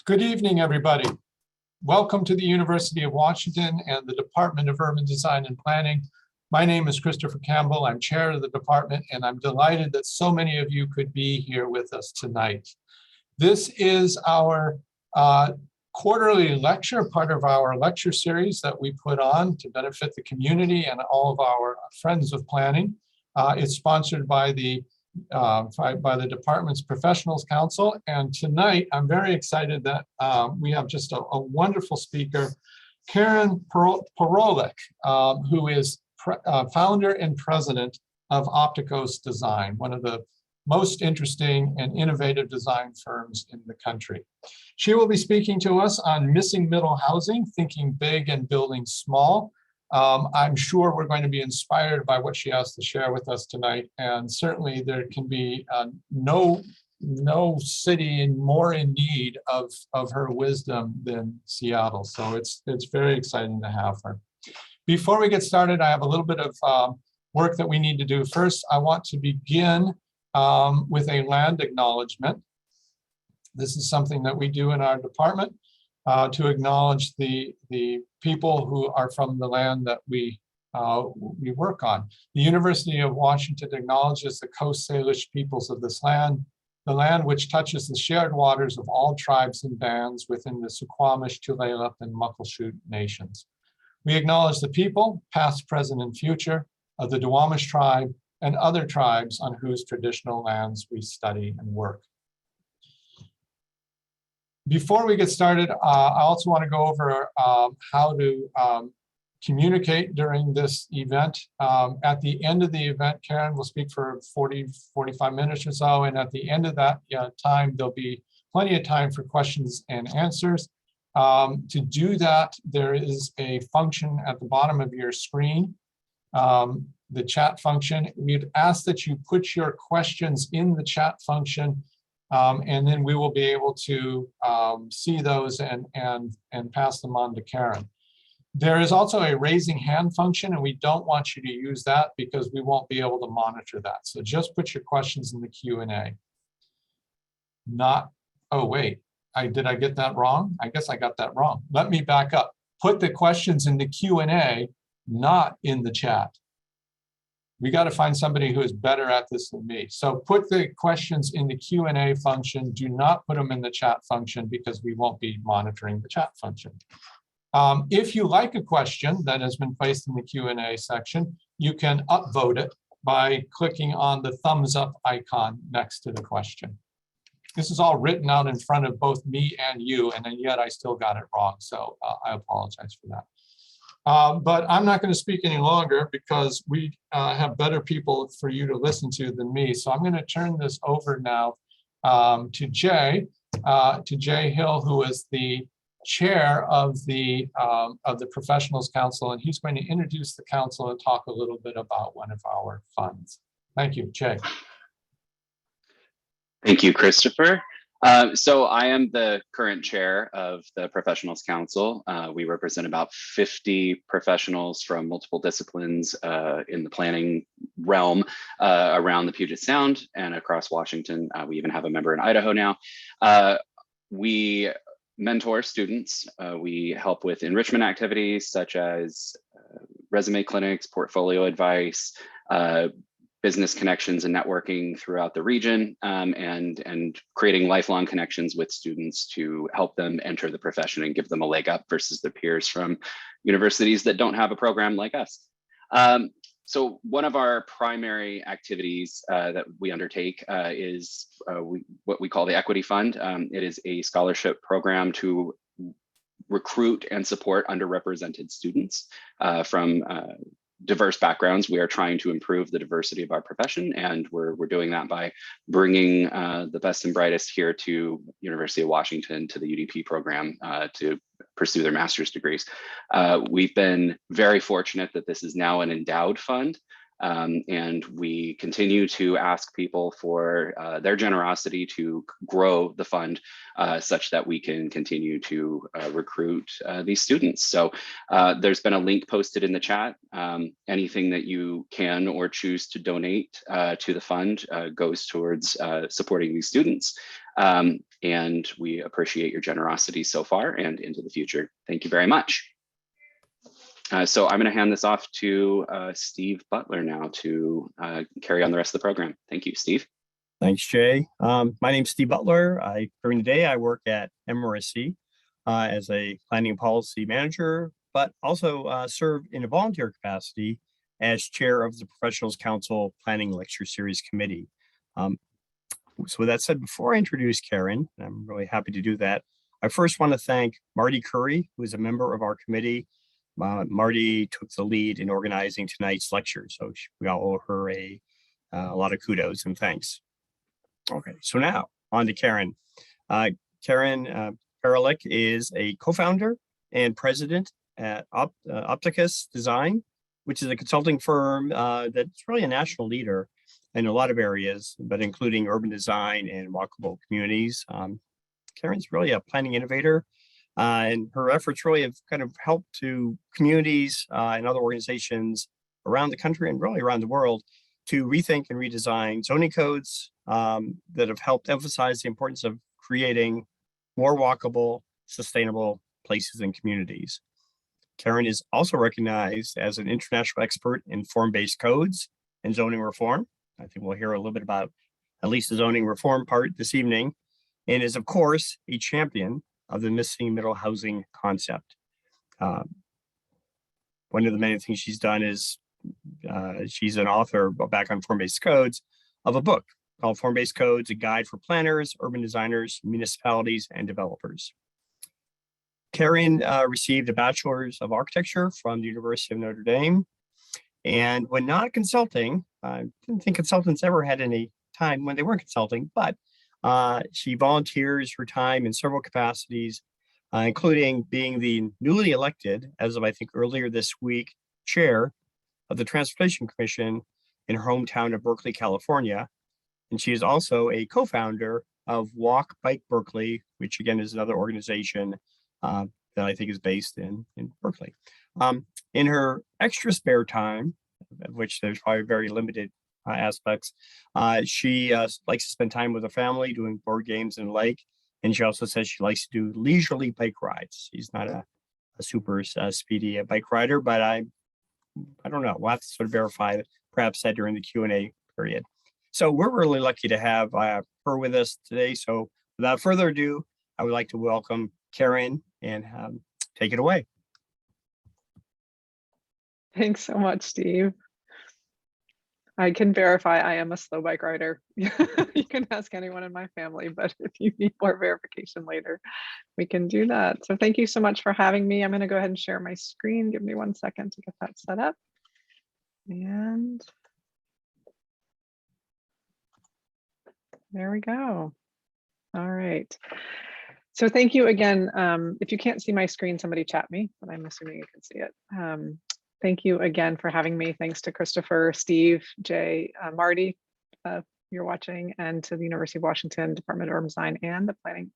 Good evening, everybody. Welcome to the University of Washington and the Department of Urban Design and Planning. My name is Christopher Campbell. I'm chair of the department, and I'm delighted that so many of you could be here with us tonight. This is our quarterly lecture, part of our lecture series that we put on to benefit the community and all of our friends of planning. It's sponsored by the department's Professionals Council. And tonight, I'm very excited that we have just a wonderful speaker, Karen Parolek, who is founder and president of Opticos Design, one of the most interesting and innovative design firms in the country. She will be speaking to us on missing middle housing, thinking big and building small. I'm sure we're going to be inspired by what she has to share with us tonight, and certainly there can be no city more in need of her wisdom than Seattle. So it's very exciting to have her. Before we get started, I have a little bit of work that we need to do. First, I want to begin with a land acknowledgement. This is something that we do in our department. To acknowledge the people who are from the land that we work on. The University of Washington acknowledges the Coast Salish peoples of this land, the land which touches the shared waters of all tribes and bands within the Suquamish, Tulalip, and Muckleshoot nations. We acknowledge the people, past, present, and future, of the Duwamish tribe and other tribes on whose traditional lands we study and work. Before we get started, I also want to go over how to communicate during this event. At the end of the event, Karen will speak for 45 minutes or so, and at the end of that time, there'll be plenty of time for questions and answers. To do that, there is a function at the bottom of your screen, the chat function. We'd ask that you put your questions in the chat function, and then we will be able to see those and pass them on to Karen. There is also a raising hand function, and we don't want you to use that because we won't be able to monitor that. So just put your questions in the Q&A. Oh wait, did I get that wrong? I guess I got that wrong. Let me back up. Put the questions in the Q&A, not in the chat. We got to find somebody who is better at this than me. So put the questions in the Q&A function. Do not put them in the chat function because we won't be monitoring the chat function. If you like a question that has been placed in the Q&A section, you can upvote it by clicking on the thumbs up icon next to the question. This is all written out in front of both me and you, and yet I still got it wrong. So I apologize for that. But I'm not going to speak any longer because we have better people for you to listen to than me. So I'm going to turn this over now to Jay Hill, who is the chair of the Professionals Council, and he's going to introduce the council and talk a little bit about one of our funds. Thank you, Jay. Thank you, Christopher. So I am the current chair of the Professionals Council. We represent about 50 professionals from multiple disciplines in the planning realm around the Puget Sound and across Washington. We even have a member in Idaho now. We mentor students. We help with enrichment activities such as resume clinics, portfolio advice, business connections and networking throughout the region, and creating lifelong connections with students to help them enter the profession and give them a leg up versus their peers from universities that don't have a program like us. So one of our primary activities that we undertake is what we call the Equity Fund. It is a scholarship program to recruit and support underrepresented students from diverse backgrounds. We are trying to improve the diversity of our profession, and we're doing that by bringing the best and brightest here to University of Washington, to the UDP program to pursue their master's degrees. We've been very fortunate that this is now an endowed fund. And we continue to ask people for their generosity to grow the fund such that we can continue to recruit these students. So there's been a link posted in the chat. Anything that you can or choose to donate to the fund goes towards supporting these students. and we appreciate your generosity so far and into the future. Thank you very much. So I'm going to hand this off to Steve Butler now to carry on the rest of the program. Thank you, Steve. Thanks, Jay. My name's Steve Butler. During the day, I work at MRSC as a planning and policy manager, but also serve in a volunteer capacity as chair of the Professionals Council Planning Lecture Series Committee. So with that said, before I introduce Karen, and I'm really happy to do that, I first want to thank Marty Curry, who is a member of our committee. Marty took the lead in organizing tonight's lecture, so we all owe her a lot of kudos and thanks. Okay, so now on to Karen. Karen Parolek is a co-founder and president at Opticos Design, which is a consulting firm that's really a national leader in a lot of areas, but including urban design and walkable communities. Karen's really a planning innovator, and her efforts really have kind of helped to communities and other organizations around the country and really around the world to rethink and redesign zoning codes that have helped emphasize the importance of creating more walkable, sustainable places and communities. Karen is also recognized as an international expert in form-based codes and zoning reform. I think we'll hear a little bit about at least the zoning reform part this evening, and is of course a champion of the missing middle housing concept. One of the many things she's done is she's an author back on form-based codes of a book called Form-Based Codes, a guide for planners, urban designers, municipalities, and developers. Karen received a bachelor's of architecture from the University of Notre Dame. And when not consulting, I didn't think consultants ever had any time when they weren't consulting, but she volunteers her time in several capacities, including being the newly elected, as of I think earlier this week, chair of the Transportation Commission in her hometown of Berkeley, California. And she is also a co-founder of Walk Bike Berkeley, which again is another organization that I think is based in Berkeley. In her extra spare time, of which there's probably very limited aspects, she likes to spend time with her family doing board games and the lake. And she also says she likes to do leisurely bike rides. She's not a super speedy bike rider, but I don't know. We'll have to sort of verify perhaps that during the Q&A period. So we're really lucky to have her with us today. So without further ado, I would like to welcome Karen and take it away. Thanks so much, Steve. I can verify I am a slow bike rider. You can ask anyone in my family, but if you need more verification later, we can do that. So thank you so much for having me. I'm going to go ahead and share my screen. Give me 1 second to get that set up. And there we go. All right. So thank you again. If you can't see my screen, somebody chat me, but I'm assuming you can see it. Thank you again for having me. Thanks to Christopher, Steve, Jay, Marty, you're watching, and to the University of Washington Department of Urban Design and the Planning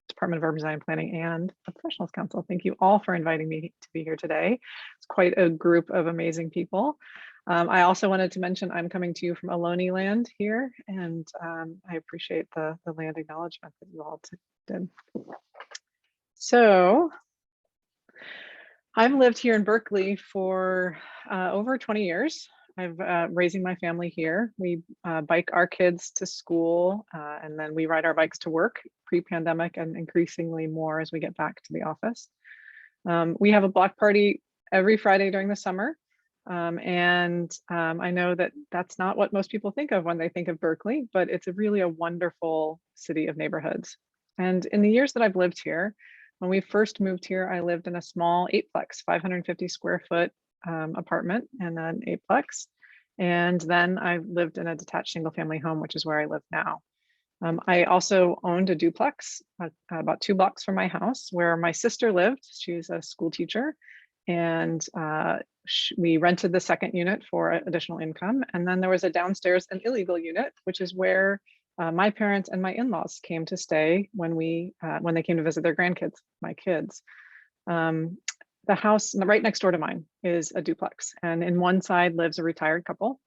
Department of Urban Design Planning and the Professionals Council. Thank you all for inviting me to be here today. It's quite a group of amazing people. I also wanted to mention I'm coming to you from Ohlone land here, and I appreciate the land acknowledgement that you all did. So I've lived here in Berkeley for over 20 years. I've raising my family here. We bike our kids to school, and then we ride our bikes to work pre-pandemic and increasingly more as we get back to the office. We have a block party every Friday during the summer. I know that that's not what most people think of when they think of Berkeley, but it's really a wonderful city of neighborhoods. And in the years that I've lived here, when we first moved here, I lived in a small 8-plex, 550 square foot apartment and an 8-plex. And then I lived in a detached single family home, which is where I live now. I also owned a duplex about 2 blocks from my house where my sister lived. She was a school teacher, and we rented the second unit for additional income. And then there was a downstairs an illegal unit, which is where my parents and my in-laws came to stay when they came to visit their grandkids, my kids. The house right next door to mine is a duplex, and in one side lives a retired couple,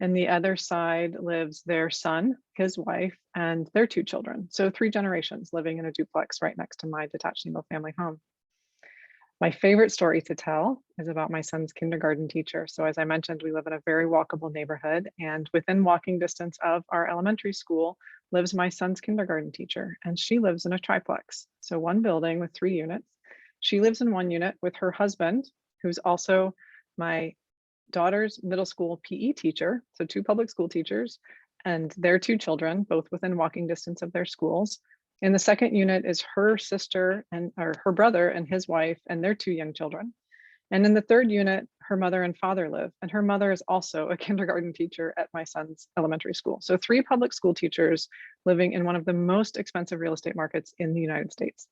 And the other side lives their son, his wife, and their 2 children. So 3 generations living in a duplex right next to my detached single family home. My favorite story to tell is about my son's kindergarten teacher. So as I mentioned, we live in a very walkable neighborhood, and within walking distance of our elementary school lives my son's kindergarten teacher, and she lives in a triplex. So 1 building with 3 units. She lives in 1 unit with her husband, who's also my daughter's middle school PE teacher. So 2 public school teachers and their 2 children, both within walking distance of their schools. In the second unit is her sister or her brother and his wife and their 2 young children. And in the third unit, her mother and father live. And her mother is also a kindergarten teacher at my son's elementary school. So 3 public school teachers living in one of the most expensive real estate markets in the United States.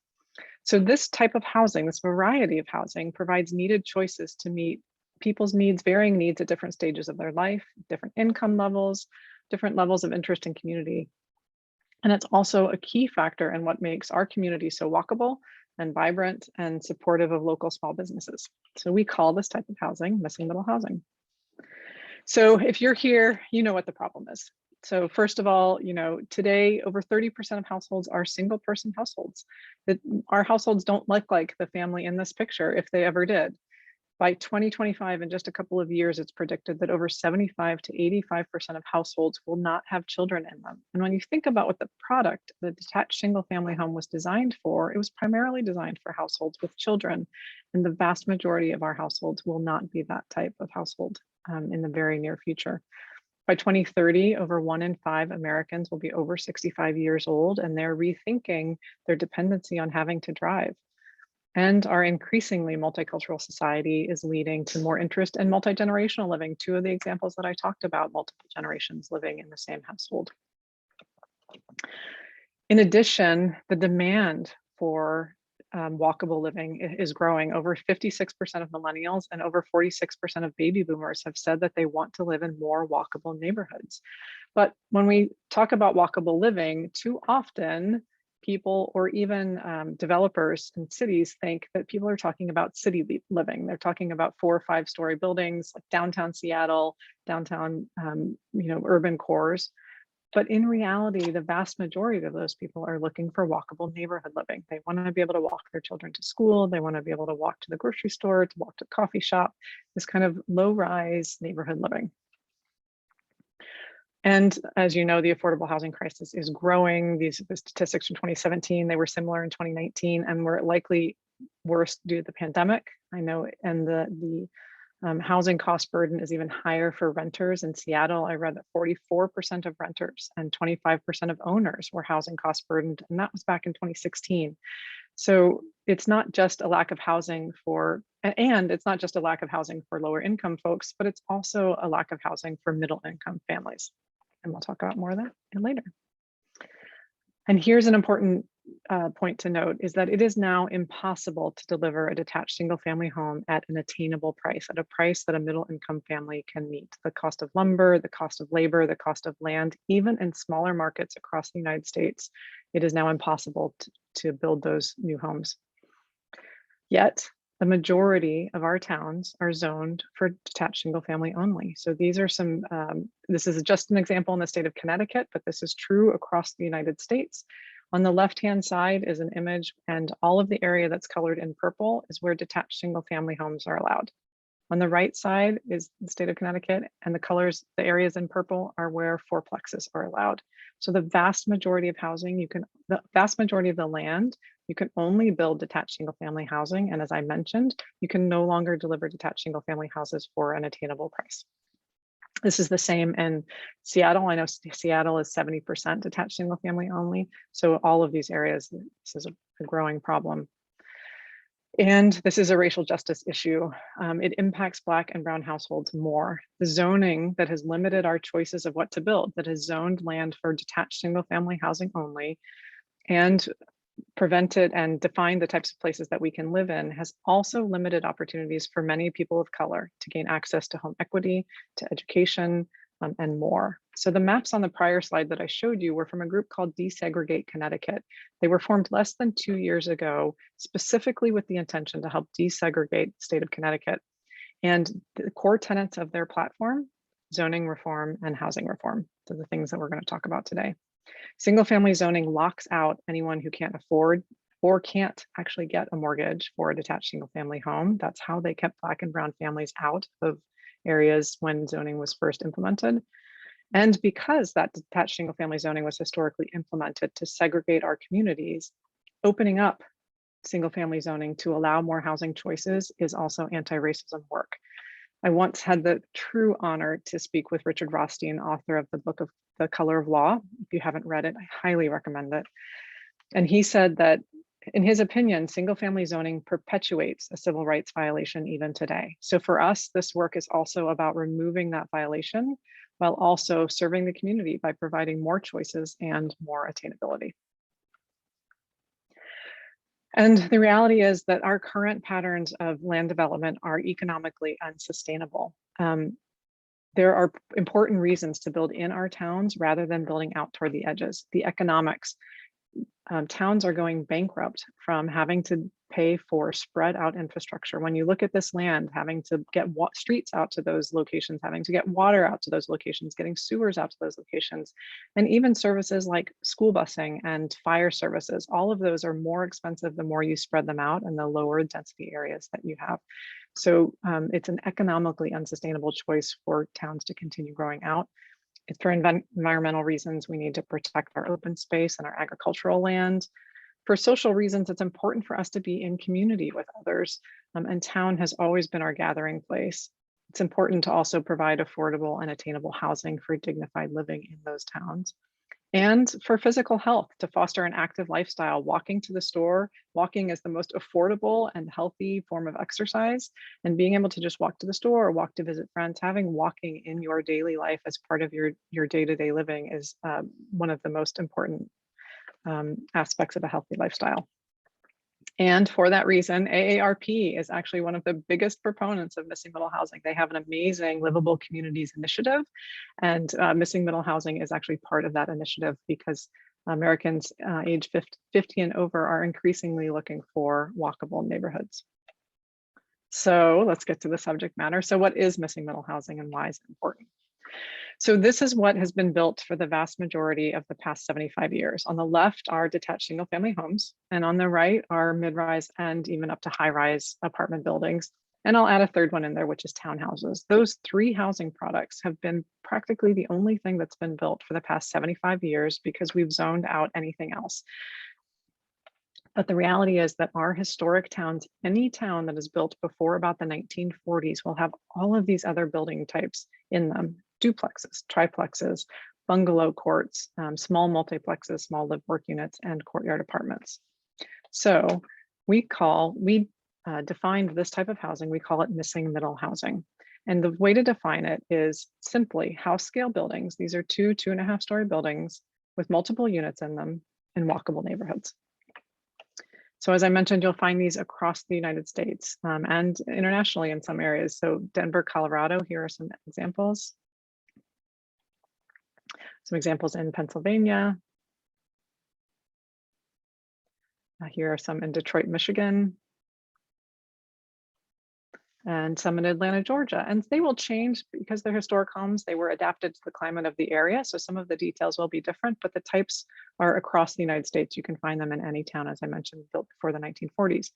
So this type of housing, this variety of housing, provides needed choices to meet people's needs, varying needs at different stages of their life, different income levels, different levels of interest in community. And it's also a key factor in what makes our community so walkable and vibrant and supportive of local small businesses. So we call this type of housing missing middle housing. So if you're here, you know what the problem is. So first of all, today over 30% of households are single person households. Our households don't look like the family in this picture if they ever did. By 2025, in just a couple of years, it's predicted that over 75 to 85% of households will not have children in them. And when you think about what the product, the detached single family home was designed for, it was primarily designed for households with children. And the vast majority of our households will not be that type of household in the very near future. By 2030, over 1 in 5 Americans will be over 65 years old, and they're rethinking their dependency on having to drive. And our increasingly multicultural society is leading to more interest in multi-generational living. 2 of the examples that I talked about, multiple generations living in the same household. In addition, the demand for walkable living is growing. Over 56% of millennials and over 46% of baby boomers have said that they want to live in more walkable neighborhoods. But when we talk about walkable living, too often people or even developers in cities think that people are talking about city living. They're talking about 4 or 5 story buildings like downtown Seattle, downtown, urban cores. But in reality, the vast majority of those people are looking for walkable neighborhood living. They want to be able to walk their children to school. They want to be able to walk to the grocery store, to walk to the coffee shop, this kind of low-rise neighborhood living. And as you know, the affordable housing crisis is growing. The statistics from 2017, they were similar in 2019, and were likely worse due to the pandemic. I know, and the housing cost burden is even higher for renters in Seattle. I read that 44% of renters and 25% of owners were housing cost burdened, and that was back in 2016. So it's not just a lack of housing and it's not just a lack of housing for lower income folks, but it's also a lack of housing for middle income families. And we'll talk about more of that later. And here's an important point to note is that it is now impossible to deliver a detached single family home at an attainable price, at a price that a middle income family can meet. The cost of lumber, the cost of labor, the cost of land, even in smaller markets across the United States, it is now impossible to build those new homes. Yet, the majority of our towns are zoned for detached single family only. So these are some, this is just an example in the state of Connecticut, but this is true across the United States. On the left-hand side is an image, and all of the area that's colored in purple is where detached single family homes are allowed. On the right side is the state of Connecticut, and the areas in purple are where fourplexes are allowed. So the vast majority of housing, the vast majority of the land, you can only build detached single family housing. And as I mentioned, you can no longer deliver detached single family houses for an attainable price. This is the same in Seattle. I know Seattle is 70% detached single family only. So all of these areas, this is a growing problem. And this is a racial justice issue. It impacts Black and brown households more. The zoning that has limited our choices of what to build, that has zoned land for detached single family housing only, and prevented and defined the types of places that we can live in, has also limited opportunities for many people of color to gain access to home equity, to education, and more. So the maps on the prior slide that I showed you were from a group called Desegregate Connecticut. They were formed less than 2 years ago, specifically with the intention to help desegregate the state of Connecticut. And the core tenets of their platform zoning reform, and housing reform. So the things that we're going to talk about today. Single family zoning locks out anyone who can't afford or can't actually get a mortgage for a detached single family home. That's how they kept Black and brown families out of areas when zoning was first implemented. And because that detached single family zoning was historically implemented to segregate our communities, opening up single family zoning to allow more housing choices is also anti-racism work. I once had the true honor to speak with Richard Rothstein, author of the book of The Color of Law. If you haven't read it, I highly recommend it. And he said that in his opinion, single family zoning perpetuates a civil rights violation even today. So for us, this work is also about removing that violation while also serving the community by providing more choices and more attainability. And the reality is that our current patterns of land development are economically unsustainable. There are important reasons to build in our towns rather than building out toward the edges. The economics, towns are going bankrupt from having to pay for spread out infrastructure. When you look at this land, having to get streets out to those locations, having to get water out to those locations, getting sewers out to those locations, and even services like school busing and fire services, all of those are more expensive the more you spread them out in the lower density areas that you have. So it's an economically unsustainable choice for towns to continue growing out. It's for environmental reasons, we need to protect our open space and our agricultural land. For social reasons, it's important for us to be in community with others, and town has always been our gathering place. It's important to also provide affordable and attainable housing for dignified living in those towns. And for physical health, to foster an active lifestyle. Walking to the store, walking is the most affordable and healthy form of exercise. And being able to just walk to the store or walk to visit friends, having walking in your daily life as part of your day-to-day living is one of the most important aspects of a healthy lifestyle. And for that reason, AARP is actually one of the biggest proponents of missing middle housing. They have an amazing Livable Communities initiative, and missing middle housing is actually part of that initiative because Americans age 50 and over are increasingly looking for walkable neighborhoods. So let's get to the subject matter. So what is missing middle housing and why is it important? So this is what has been built for the vast majority of the past 75 years. On the left are detached single family homes, and on the right are mid-rise and even up to high-rise apartment buildings. And I'll add a third one in there, which is townhouses. Those three housing products have been practically the only thing that's been built for the past 75 years because we've zoned out anything else. But the reality is that our historic towns, any town that is built before about the 1940s will have all of these other building types in them. Duplexes, triplexes, bungalow courts, small multiplexes, small live work units, and courtyard apartments. So we defined this type of housing, we call it missing middle housing. And the way to define it is simply house scale buildings. These are 2.5 story buildings with multiple units in them in walkable neighborhoods. So as I mentioned, you'll find these across the United States and internationally in some areas. So Denver, Colorado, here are some examples. Some examples in Pennsylvania. Here are some in Detroit, Michigan. And some in Atlanta, Georgia. And they will change because they're historic homes. They were adapted to the climate of the area. So some of the details will be different, but the types are across the United States. You can find them in any town, as I mentioned, built before the 1940s.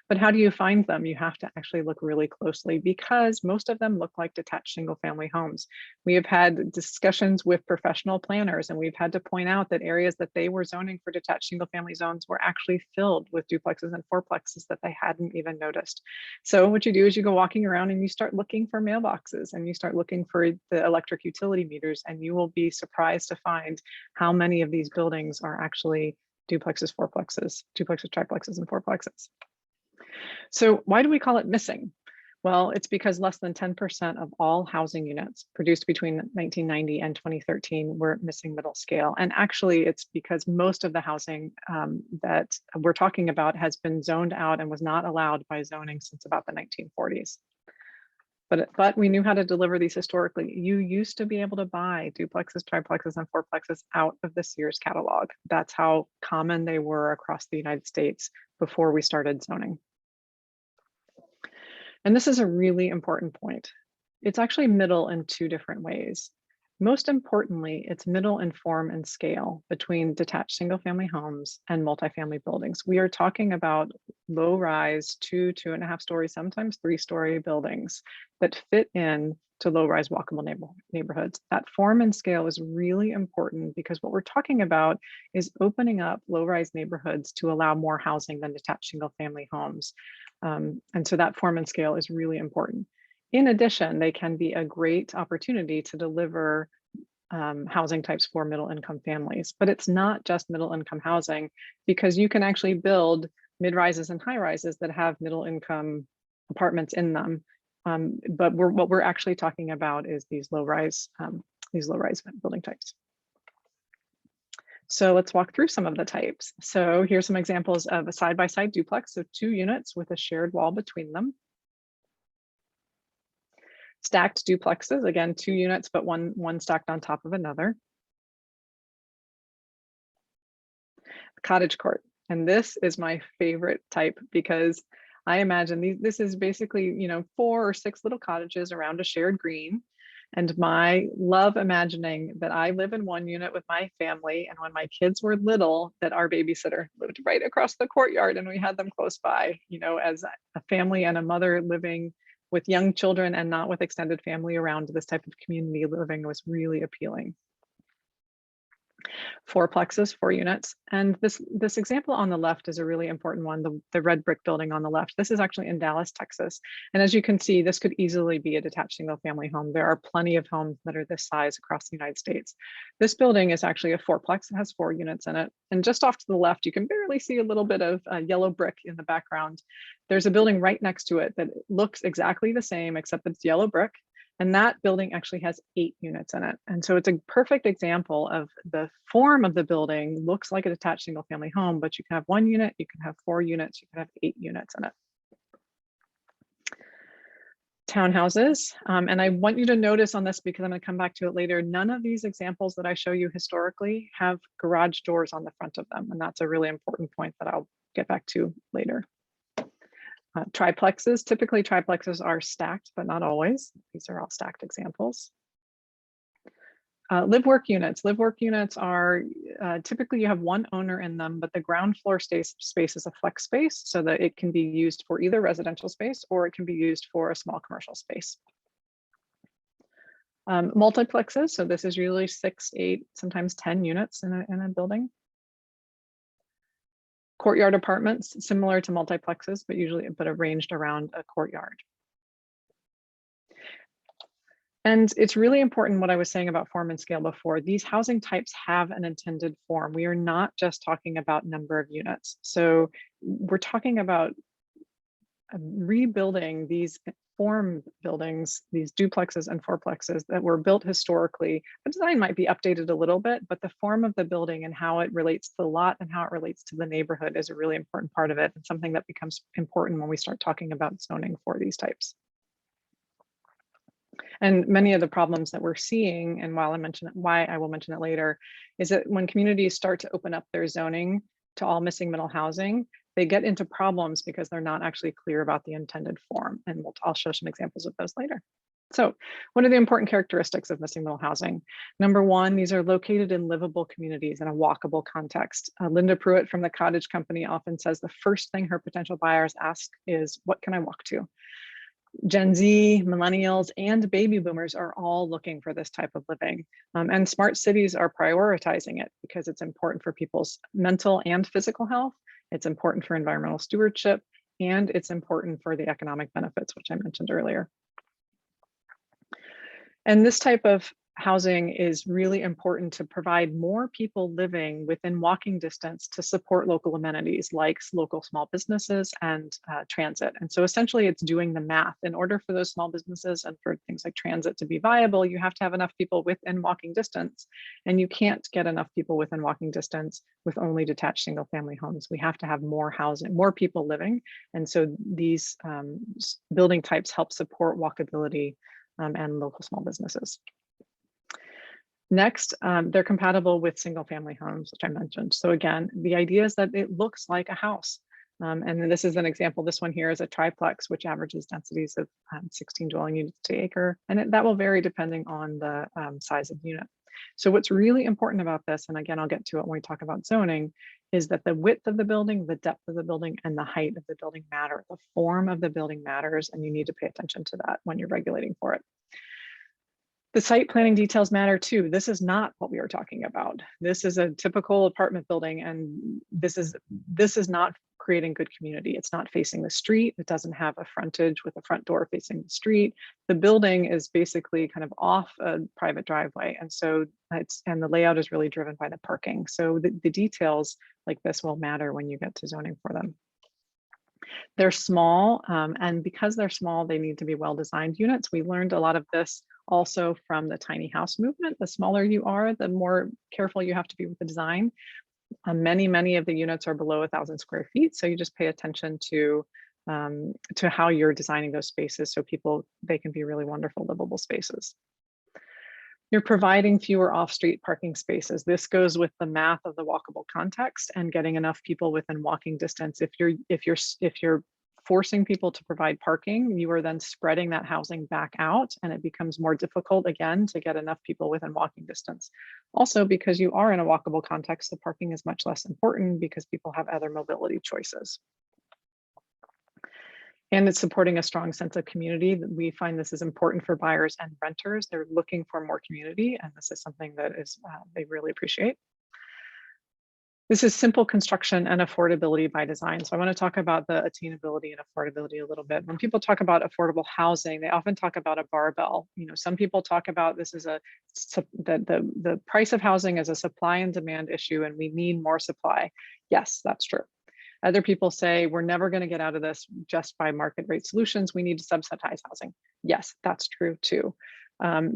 But how do you find them? You have to actually look really closely because most of them look like detached single family homes. We have had discussions with professional planners, and we've had to point out that areas that they were zoning for detached single family zones were actually filled with duplexes and fourplexes that they hadn't even noticed. So what you do is you go walking around and you start looking for mailboxes and you start looking for the electric utility meters, and you will be surprised to find how many of these buildings are actually duplexes, fourplexes, duplexes, triplexes, and fourplexes. So why do we call it missing? Well, it's because less than 10% of all housing units produced between 1990 and 2013 were missing middle scale. And actually, it's because most of the housing that we're talking about has been zoned out and was not allowed by zoning since about the 1940s. But we knew how to deliver these historically. You used to be able to buy duplexes, triplexes, and fourplexes out of the Sears catalog. That's how common they were across the United States before we started zoning. And this is a really important point. It's actually middle in two different ways. Most importantly, it's middle in form and scale between detached single-family homes and multifamily buildings. We are talking about low-rise, 2.5 story, sometimes 3-story buildings that fit in to low-rise walkable neighborhoods. That form and scale is really important because what we're talking about is opening up low-rise neighborhoods to allow more housing than detached single-family homes. And so that form and scale is really important. In addition, they can be a great opportunity to deliver housing types for middle income families, but it's not just middle income housing because you can actually build mid-rises and high rises that have middle income apartments in them. But what we're actually talking about is these low-rise building types. So let's walk through some of the types. So here's some examples of a side-by-side duplex, so 2 units with a shared wall between them. Stacked duplexes, again, 2 units, but one stacked on top of another. Cottage court, and this is my favorite type because I imagine this is basically, 4 or 6 little cottages around a shared green. And my love imagining that I live in one unit with my family, and when my kids were little, that our babysitter lived right across the courtyard and we had them close by, as a family and a mother living with young children and not with extended family around. This type of community living was really appealing. 4plexes, 4 units. And this example on the left is a really important one, the red brick building on the left. This is actually in Dallas, Texas. And as you can see, this could easily be a detached single family home. There are plenty of homes that are this size across the United States. This building is actually a 4plex. It has 4 units in it. And just off to the left, you can barely see a little bit of yellow brick in the background. There's a building right next to it that looks exactly the same, except it's yellow brick. And that building actually has 8 units in it. And so it's a perfect example of the form of the building looks like a detached single family home, but you can have 1 unit, you can have 4 units, you can have 8 units in it. Townhouses, and I want you to notice on this because I'm going to come back to it later, none of these examples that I show you historically have garage doors on the front of them. And that's a really important point that I'll get back to later. Triplexes, typically triplexes are stacked, but not always. These are all stacked examples. Live-work units. Live-work units are typically you have 1 owner in them, but the ground floor space is a flex space so that it can be used for either residential space or it can be used for a small commercial space. Multiplexes, so this is usually 6, 8, sometimes 10 units in a building. Courtyard apartments, similar to multiplexes, but arranged around a courtyard. And it's really important what I was saying about form and scale before. These housing types have an intended form. We are not just talking about number of units. So we're talking about rebuilding these form buildings, these duplexes and 4plexes that were built historically. The design might be updated a little bit, but the form of the building and how it relates to the lot and how it relates to the neighborhood is a really important part of it, and something that becomes important when we start talking about zoning for these types. And many of the problems that we're seeing, and why I will mention it later, is that when communities start to open up their zoning to all missing middle housing, they get into problems because they're not actually clear about the intended form. And I'll show some examples of those later. So what are the important characteristics of missing middle housing? Number 1, these are located in livable communities in a walkable context. Linda Pruitt from the Cottage Company often says the first thing her potential buyers ask is, what can I walk to? Gen Z, millennials, and baby boomers are all looking for this type of living. And smart cities are prioritizing it because it's important for people's mental and physical health. It's important for environmental stewardship, and it's important for the economic benefits, which I mentioned earlier. And this type of housing is really important to provide more people living within walking distance to support local amenities like local small businesses and transit. And so essentially it's doing the math. In order for those small businesses and for things like transit to be viable, you have to have enough people within walking distance, and you can't get enough people within walking distance with only detached single family homes. We have to have more housing, more people living. And so these building types help support walkability and local small businesses. Next, they're compatible with single family homes, which I mentioned. So again, the idea is that it looks like a house. And then this is an example. This one here is a triplex, which averages densities of 16 dwelling units to acre. And that will vary depending on the size of the unit. So what's really important about this, and again, I'll get to it when we talk about zoning, is that the width of the building, the depth of the building, and the height of the building matter. The form of the building matters, and you need to pay attention to that when you're regulating for it. The site planning details matter too. This is not what we are talking about. This is a typical apartment building, and this is not creating good community. It's not facing the street. It doesn't have a frontage with a front door facing the street. The building is basically kind of off a private driveway. And so the layout is really driven by the parking. So the details like this will matter when you get to zoning for them. They're small, and because they're small, they need to be well-designed units. We learned a lot of this also from the tiny house movement. The smaller you are, the more careful you have to be with the design. Many of the units are below 1,000 square feet, so you just pay attention to how you're designing those spaces so they can be really wonderful livable spaces. You're providing fewer off-street parking spaces. This goes with the math of the walkable context and getting enough people within walking distance. If you're forcing people to provide parking, you are then spreading that housing back out, and it becomes more difficult again to get enough people within walking distance. Also, because you are in a walkable context, the parking is much less important because people have other mobility choices. And it's supporting a strong sense of community. We find this is important for buyers and renters. They're looking for more community, and this is something that they really appreciate. This is simple construction and affordability by design. So I want to talk about the attainability and affordability a little bit. When people talk about affordable housing, they often talk about a barbell. Some people talk about this as the price of housing as a supply and demand issue, and we need more supply. Yes, that's true. Other people say we're never going to get out of this just by market rate solutions. We need to subsidize housing. Yes, that's true too,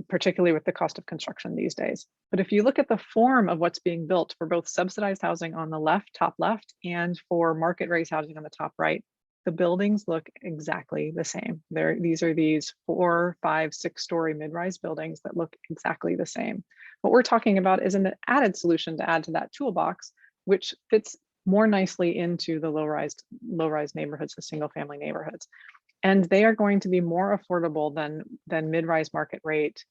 particularly with the cost of construction these days. But if you look at the form of what's being built for both subsidized housing on the top left, and for market rate housing on the top right, the buildings look exactly the same. These are 4, 5, 6-story mid-rise buildings that look exactly the same. What we're talking about is an added solution to add to that toolbox, which fits more nicely into the low-rise neighborhoods, the single-family neighborhoods. And they are going to be more affordable than mid-rise market rate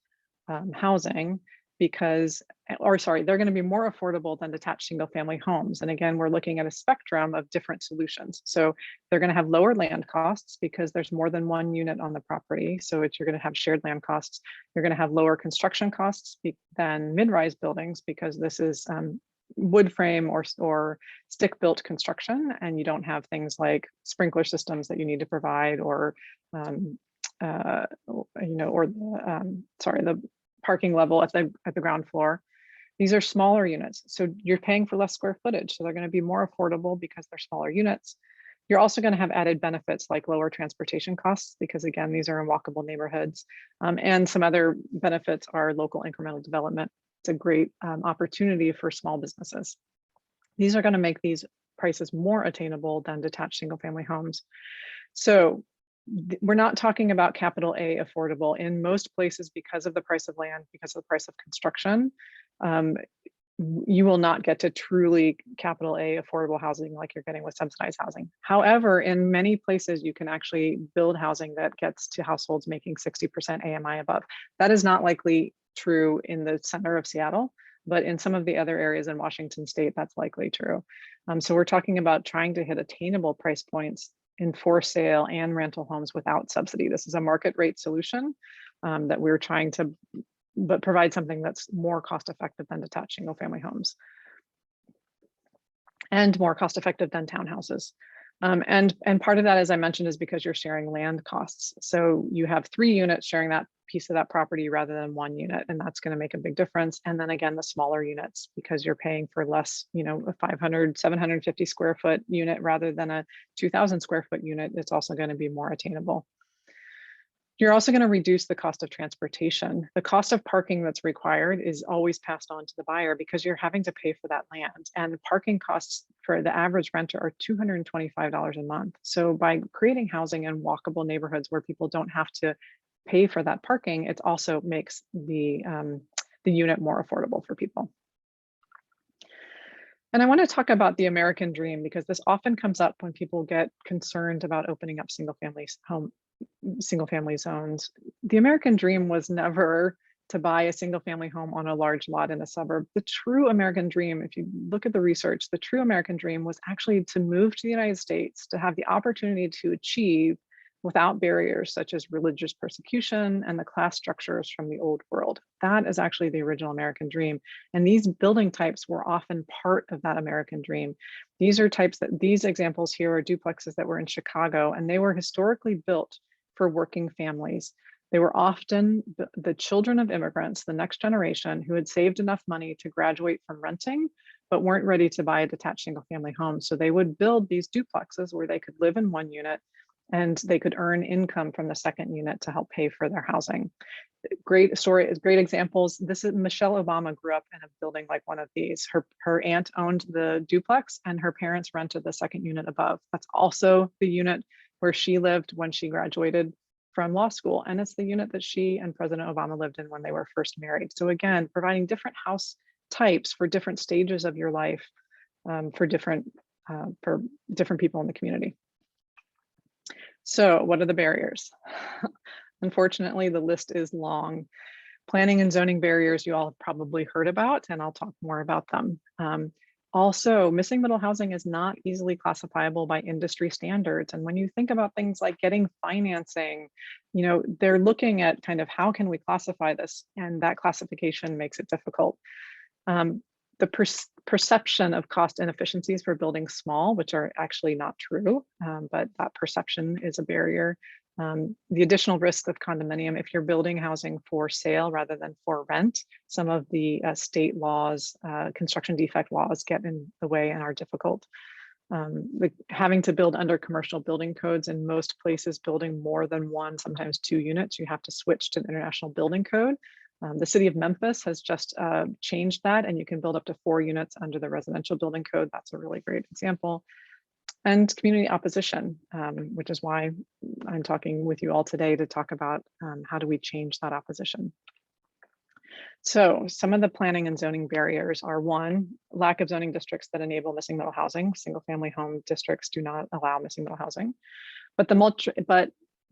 housing they're going to be more affordable than detached single-family homes. And again, we're looking at a spectrum of different solutions. So they're going to have lower land costs because there's more than one unit on the property. So you're going to have shared land costs. You're going to have lower construction costs than mid-rise buildings because this is wood frame or stick built construction, and you don't have things like sprinkler systems that you need to provide or the parking level at the ground floor. These are smaller units, so you're paying for less square footage, so they're going to be more affordable because they're smaller units. You're also going to have added benefits like lower transportation costs because, again, these are in walkable neighborhoods, and some other benefits are local incremental development. It's a great opportunity for small businesses. These are going to make these prices more attainable than detached single-family homes. So we're not talking about capital A affordable. In most places, because of the price of land, because of the price of construction, you will not get to truly capital A affordable housing like you're getting with subsidized housing. However, in many places, you can actually build housing that gets to households making 60% AMI above. That is not likely true in the center of Seattle, but in some of the other areas in Washington state, that's likely true. So we're talking about trying to hit attainable price points in for sale and rental homes without subsidy. This is a market rate solution that we're trying to provide something that's more cost effective than detached single family homes and more cost effective than townhouses. And part of that, as I mentioned, is because you're sharing land costs. So you have 3 units sharing that piece of that property rather than 1 unit, and that's going to make a big difference. And then again, the smaller units, because you're paying for less, a 500, 750 square foot unit rather than a 2,000 square foot unit, it's also going to be more attainable. You're also going to reduce the cost of transportation. The cost of parking that's required is always passed on to the buyer because you're having to pay for that land. And the parking costs for the average renter are $225 a month. So by creating housing in walkable neighborhoods where people don't have to pay for that parking, it also makes the unit more affordable for people. And I want to talk about the American dream because this often comes up when people get concerned about opening up single family zones. The American dream was never to buy a single family home on a large lot in a suburb. The true American dream, if you look at the research, the true American dream was actually to move to the United States, to have the opportunity to achieve without barriers such as religious persecution and the class structures from the old world. That is actually the original American dream. And these building types were often part of that American dream. These examples here are duplexes that were in Chicago, and they were historically built for working families. They were often the children of immigrants, the next generation, who had saved enough money to graduate from renting, but weren't ready to buy a detached single family home. So they would build these duplexes where they could live in one unit and they could earn income from the second unit to help pay for their housing. Great story, great examples. This is Michelle Obama grew up in a building like one of these. Her aunt owned the duplex and her parents rented the second unit above. That's also the unit where she lived when she graduated from law school. And it's the unit that she and President Obama lived in when they were first married. So again, providing different house types for different stages of your life for different people in the community. So what are the barriers? Unfortunately, the list is long. Planning and zoning barriers you all have probably heard about, and I'll talk more about them. Also, missing middle housing is not easily classifiable by industry standards. And when you think about things like getting financing, they're looking at kind of how can we classify this? And that classification makes it difficult. The perception of cost inefficiencies for building small, which are actually not true, but that perception is a barrier. The additional risk of condominium, if you're building housing for sale rather than for rent, some of the state laws, construction defect laws get in the way and are difficult. Having to build under commercial building codes in most places, building more than one, sometimes two units, you have to switch to the International Building Code. The city of Memphis has just changed that, and you can build up to 4 units under the residential building code. That's a really great example. And community opposition, which is why I'm talking with you all today to talk about how do we change that opposition. So some of the planning and zoning barriers are: 1, lack of zoning districts that enable missing middle housing. Single family home districts do not allow missing middle housing, but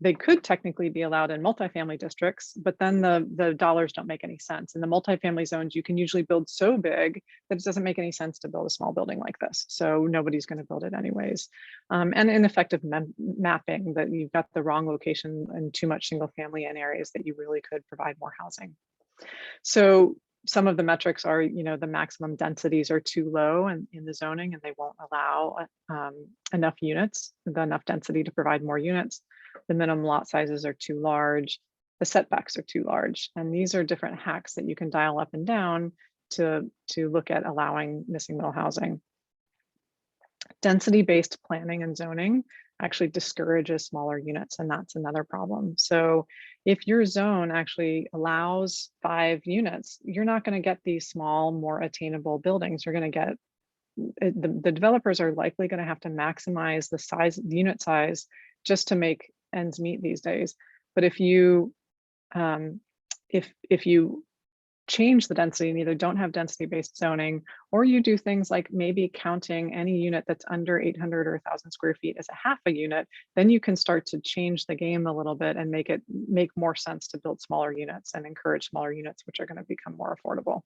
they could technically be allowed in multifamily districts, but then the dollars don't make any sense. In the multifamily zones, you can usually build so big that it doesn't make any sense to build a small building like this. So nobody's going to build it anyways. And ineffective mapping, that you've got the wrong location and too much single family in areas that you really could provide more housing. So some of the metrics are, the maximum densities are too low in the zoning, and they won't allow enough units, enough density to provide more units. The minimum lot sizes are too large. The setbacks are too large. And these are different hacks that you can dial up and down to look at allowing missing middle housing. Density-based planning and zoning actually discourages smaller units, and that's another problem. So if your zone actually allows 5 units, you're not going to get these small, more attainable buildings. You're going to get, the developers are likely going to have to maximize the unit size just to make ends meet these days. But if you if you change the density and either don't have density-based zoning, or you do things like maybe counting any unit that's under 800 or 1,000 square feet as a half a unit, then you can start to change the game a little bit and make more sense to build smaller units and encourage smaller units, which are going to become more affordable.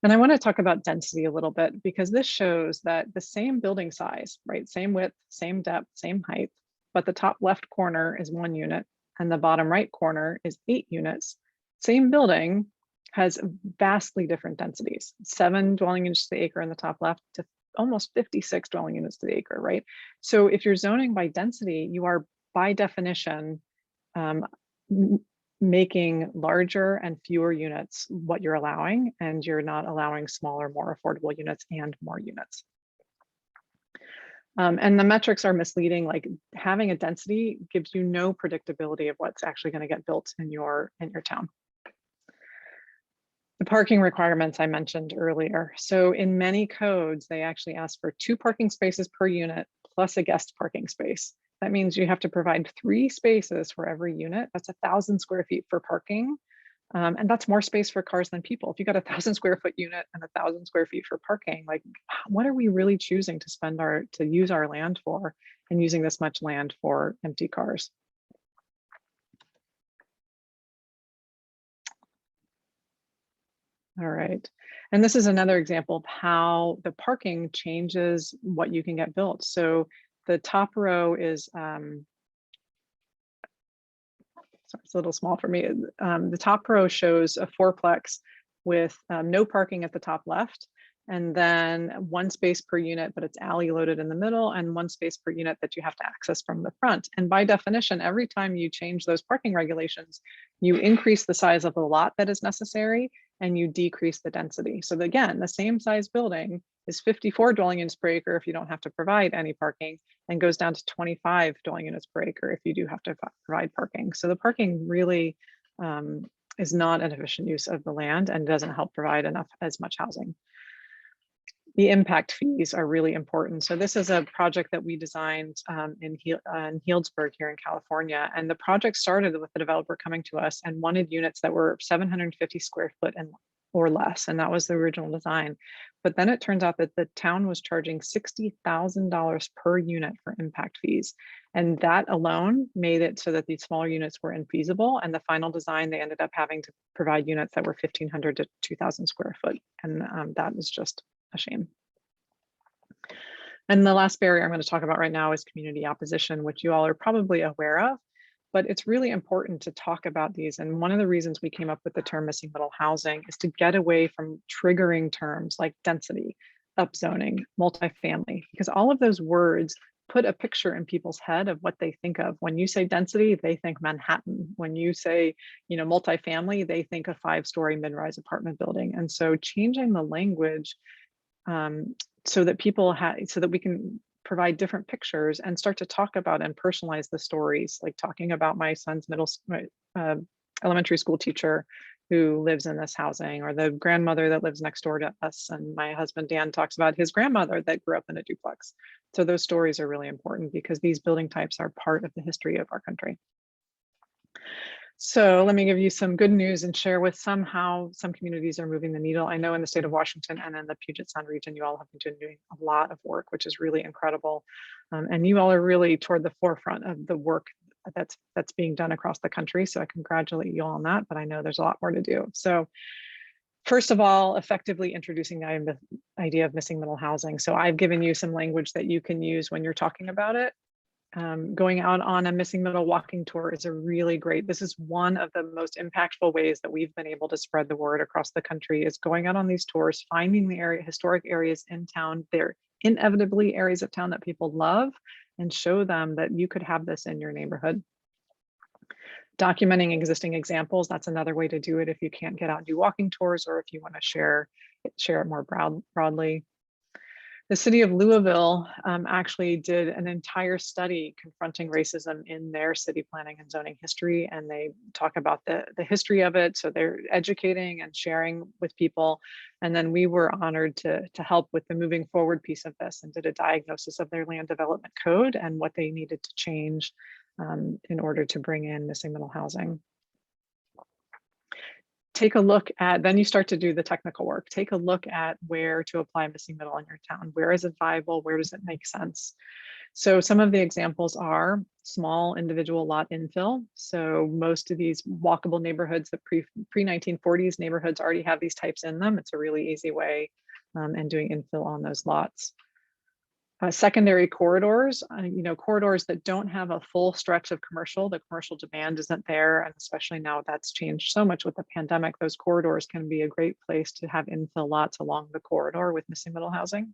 And I want to talk about density a little bit, because this shows that the same building size, right? Same width, same depth, same height, but the top left corner is 1 unit and the bottom right corner is 8 units. Same building has vastly different densities: 7 dwelling units to the acre in the top left to almost 56 dwelling units to the acre, right? So if you're zoning by density, you are by definition making larger and fewer units what you're allowing, and you're not allowing smaller, more affordable units and more units. And the metrics are misleading. Like, having a density gives you no predictability of what's actually going to get built in your town. The parking requirements I mentioned earlier. So in many codes, they actually ask for 2 parking spaces per unit plus a guest parking space. That means you have to provide 3 spaces for every unit. That's 1,000 square feet for parking. And that's more space for cars than people. If you got 1,000 square foot unit and 1,000 square feet for parking, like what are we really choosing to to use our land for, and using this much land for empty cars? All right. And this is another example of how the parking changes what you can get built. So the top row is, sorry, it's a little small for me. The top row shows a fourplex with no parking at the top left, and then one space per unit, but it's alley loaded in the middle, and one space per unit that you have to access from the front. And by definition, every time you change those parking regulations, you increase the size of the lot that is necessary, and you decrease the density. So again, the same size building is 54 dwelling units per acre if you don't have to provide any parking, and goes down to 25 dwelling units per acre if you do have to provide parking. So the parking really is not an efficient use of the land and doesn't help provide as much housing. The impact fees are really important. So this is a project that we designed in Healdsburg here in California. And the project started with the developer coming to us and wanted units that were 750 square foot or less. And that was the original design. But then it turns out that the town was charging $60,000 per unit for impact fees. And that alone made it so that these smaller units were infeasible. And the final design, they ended up having to provide units that were 1,500 to 2,000 square foot. And that is just a shame. And the last barrier I'm going to talk about right now is community opposition, which you all are probably aware of, but it's really important to talk about these. And one of the reasons we came up with the term missing middle housing is to get away from triggering terms like density, upzoning, multifamily, because all of those words put a picture in people's head of what they think of. When you say density, they think Manhattan. When you say, multifamily, they think a 5-story mid-rise apartment building. And so changing the language so that we can provide different pictures and start to talk about and personalize the stories, like talking about my son's elementary school teacher who lives in this housing, or the grandmother that lives next door to us. And my husband, Dan, talks about his grandmother that grew up in a duplex. So those stories are really important because these building types are part of the history of our country. So let me give you some good news and share with how some communities are moving the needle. I know in the state of Washington and in the Puget Sound region, you all have been doing a lot of work, which is really incredible. And you all are really toward the forefront of the work that's being done across the country. So I congratulate you all on that, but I know there's a lot more to do. So first of all, effectively introducing the idea of missing middle housing. So I've given you some language that you can use when you're talking about it. Going out on a missing middle walking tour is this is one of the most impactful ways that we've been able to spread the word across the country, is going out on these tours, finding the historic areas in town. They're inevitably areas of town that people love, and show them that you could have this in your neighborhood. Documenting existing examples, that's another way to do it if you can't get out and do walking tours, or if you want to share it more broadly. The city of Louisville actually did an entire study confronting racism in their city planning and zoning history, and they talk about the history of it. So they're educating and sharing with people. And then we were honored to help with the moving forward piece of this, and did a diagnosis of their land development code and what they needed to change in order to bring in missing middle housing. Take a look at, then you start to do the technical work. Take a look at where to apply missing middle in your town. Where is it viable? Where does it make sense? So some of the examples are small individual lot infill. So most of these walkable neighborhoods, the pre-1940s neighborhoods already have these types in them. It's a really easy way, and doing infill on those lots. Secondary corridors, corridors that don't have a full stretch of commercial. The commercial demand isn't there, and especially now that's changed so much with the pandemic, those corridors can be a great place to have infill lots along the corridor with missing middle housing.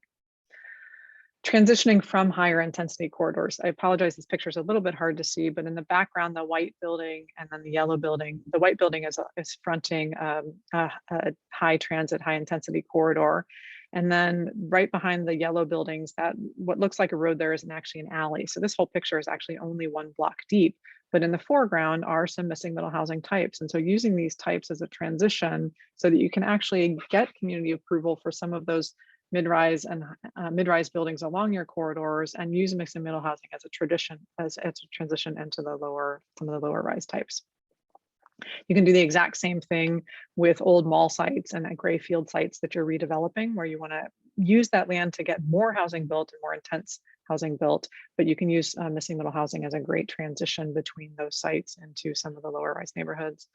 Transitioning from higher intensity corridors. I apologize, this picture is a little bit hard to see, but in the background, the white building and then the yellow building. The white building is fronting a high transit, high intensity corridor. And then right behind the yellow buildings, that what looks like a road there isn't actually an alley. So this whole picture is actually only 1 block deep, but in the foreground are some missing middle housing types. And so using these types as a transition so that you can actually get community approval for some of those mid-rise mid-rise buildings along your corridors, and use mixed middle housing as a transition into some of the lower rise types. You can do the exact same thing with old mall sites and gray field sites that you're redeveloping, where you want to use that land to get more housing built and more intense housing built, but you can use missing middle housing as a great transition between those sites into some of the lower rise neighborhoods.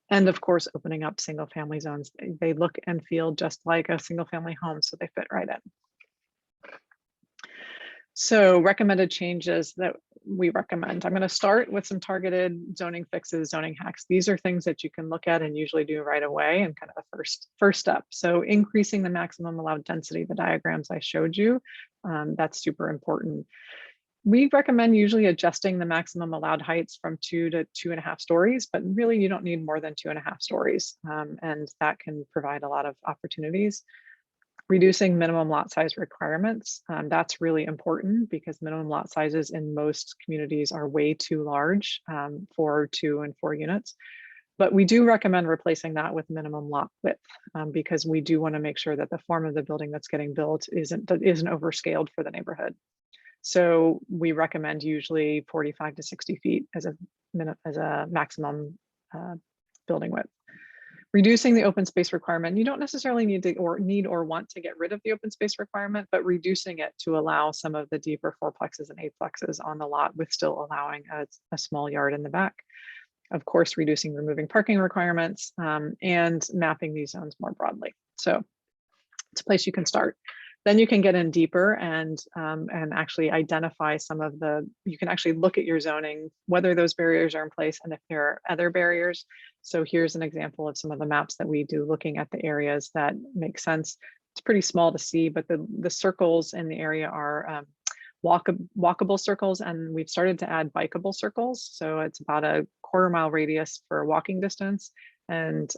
And of course, opening up single family zones. They look and feel just like a single family home, so they fit right in. So recommended changes that we recommend. I'm going to start with some targeted zoning fixes, zoning hacks. These are things that you can look at and usually do right away, and kind of the first step. So increasing the maximum allowed density, the diagrams I showed you, that's super important. We recommend usually adjusting the maximum allowed heights from 2 to 2.5 stories, but really you don't need more than 2.5 stories. And that can provide a lot of opportunities. Reducing minimum lot size requirements. That's really important because minimum lot sizes in most communities are way too large for 2 and 4 units. But we do recommend replacing that with minimum lot width because we do want to make sure that the form of the building that's getting built isn't overscaled for the neighborhood. So we recommend usually 45 to 60 feet as a maximum building width. Reducing the open space requirement. You don't necessarily need or want to get rid of the open space requirement, but reducing it to allow some of the deeper 4plexes and 8plexes on the lot with still allowing a small yard in the back. Of course, removing parking requirements and mapping these zones more broadly. So it's a place you can start. Then you can get in deeper and actually identify some of you can actually look at your zoning, whether those barriers are in place and if there are other barriers. So here's an example of some of the maps that we do looking at the areas that make sense. It's pretty small to see, but the circles in the area are walkable circles, and we've started to add bikeable circles. So it's about a 1/4 mile radius for walking distance. And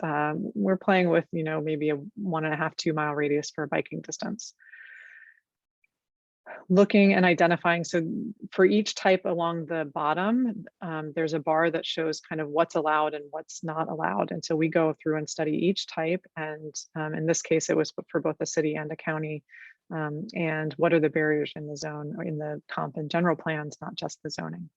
we're playing with, maybe a 1.5 to 2 mile radius for biking distance. Looking and identifying, so for each type along the bottom, there's a bar that shows kind of what's allowed and what's not allowed. And so we go through and study each type. And in this case, it was for both a city and a county. And what are the barriers in the zone or in the comp and general plans, not just the zoning.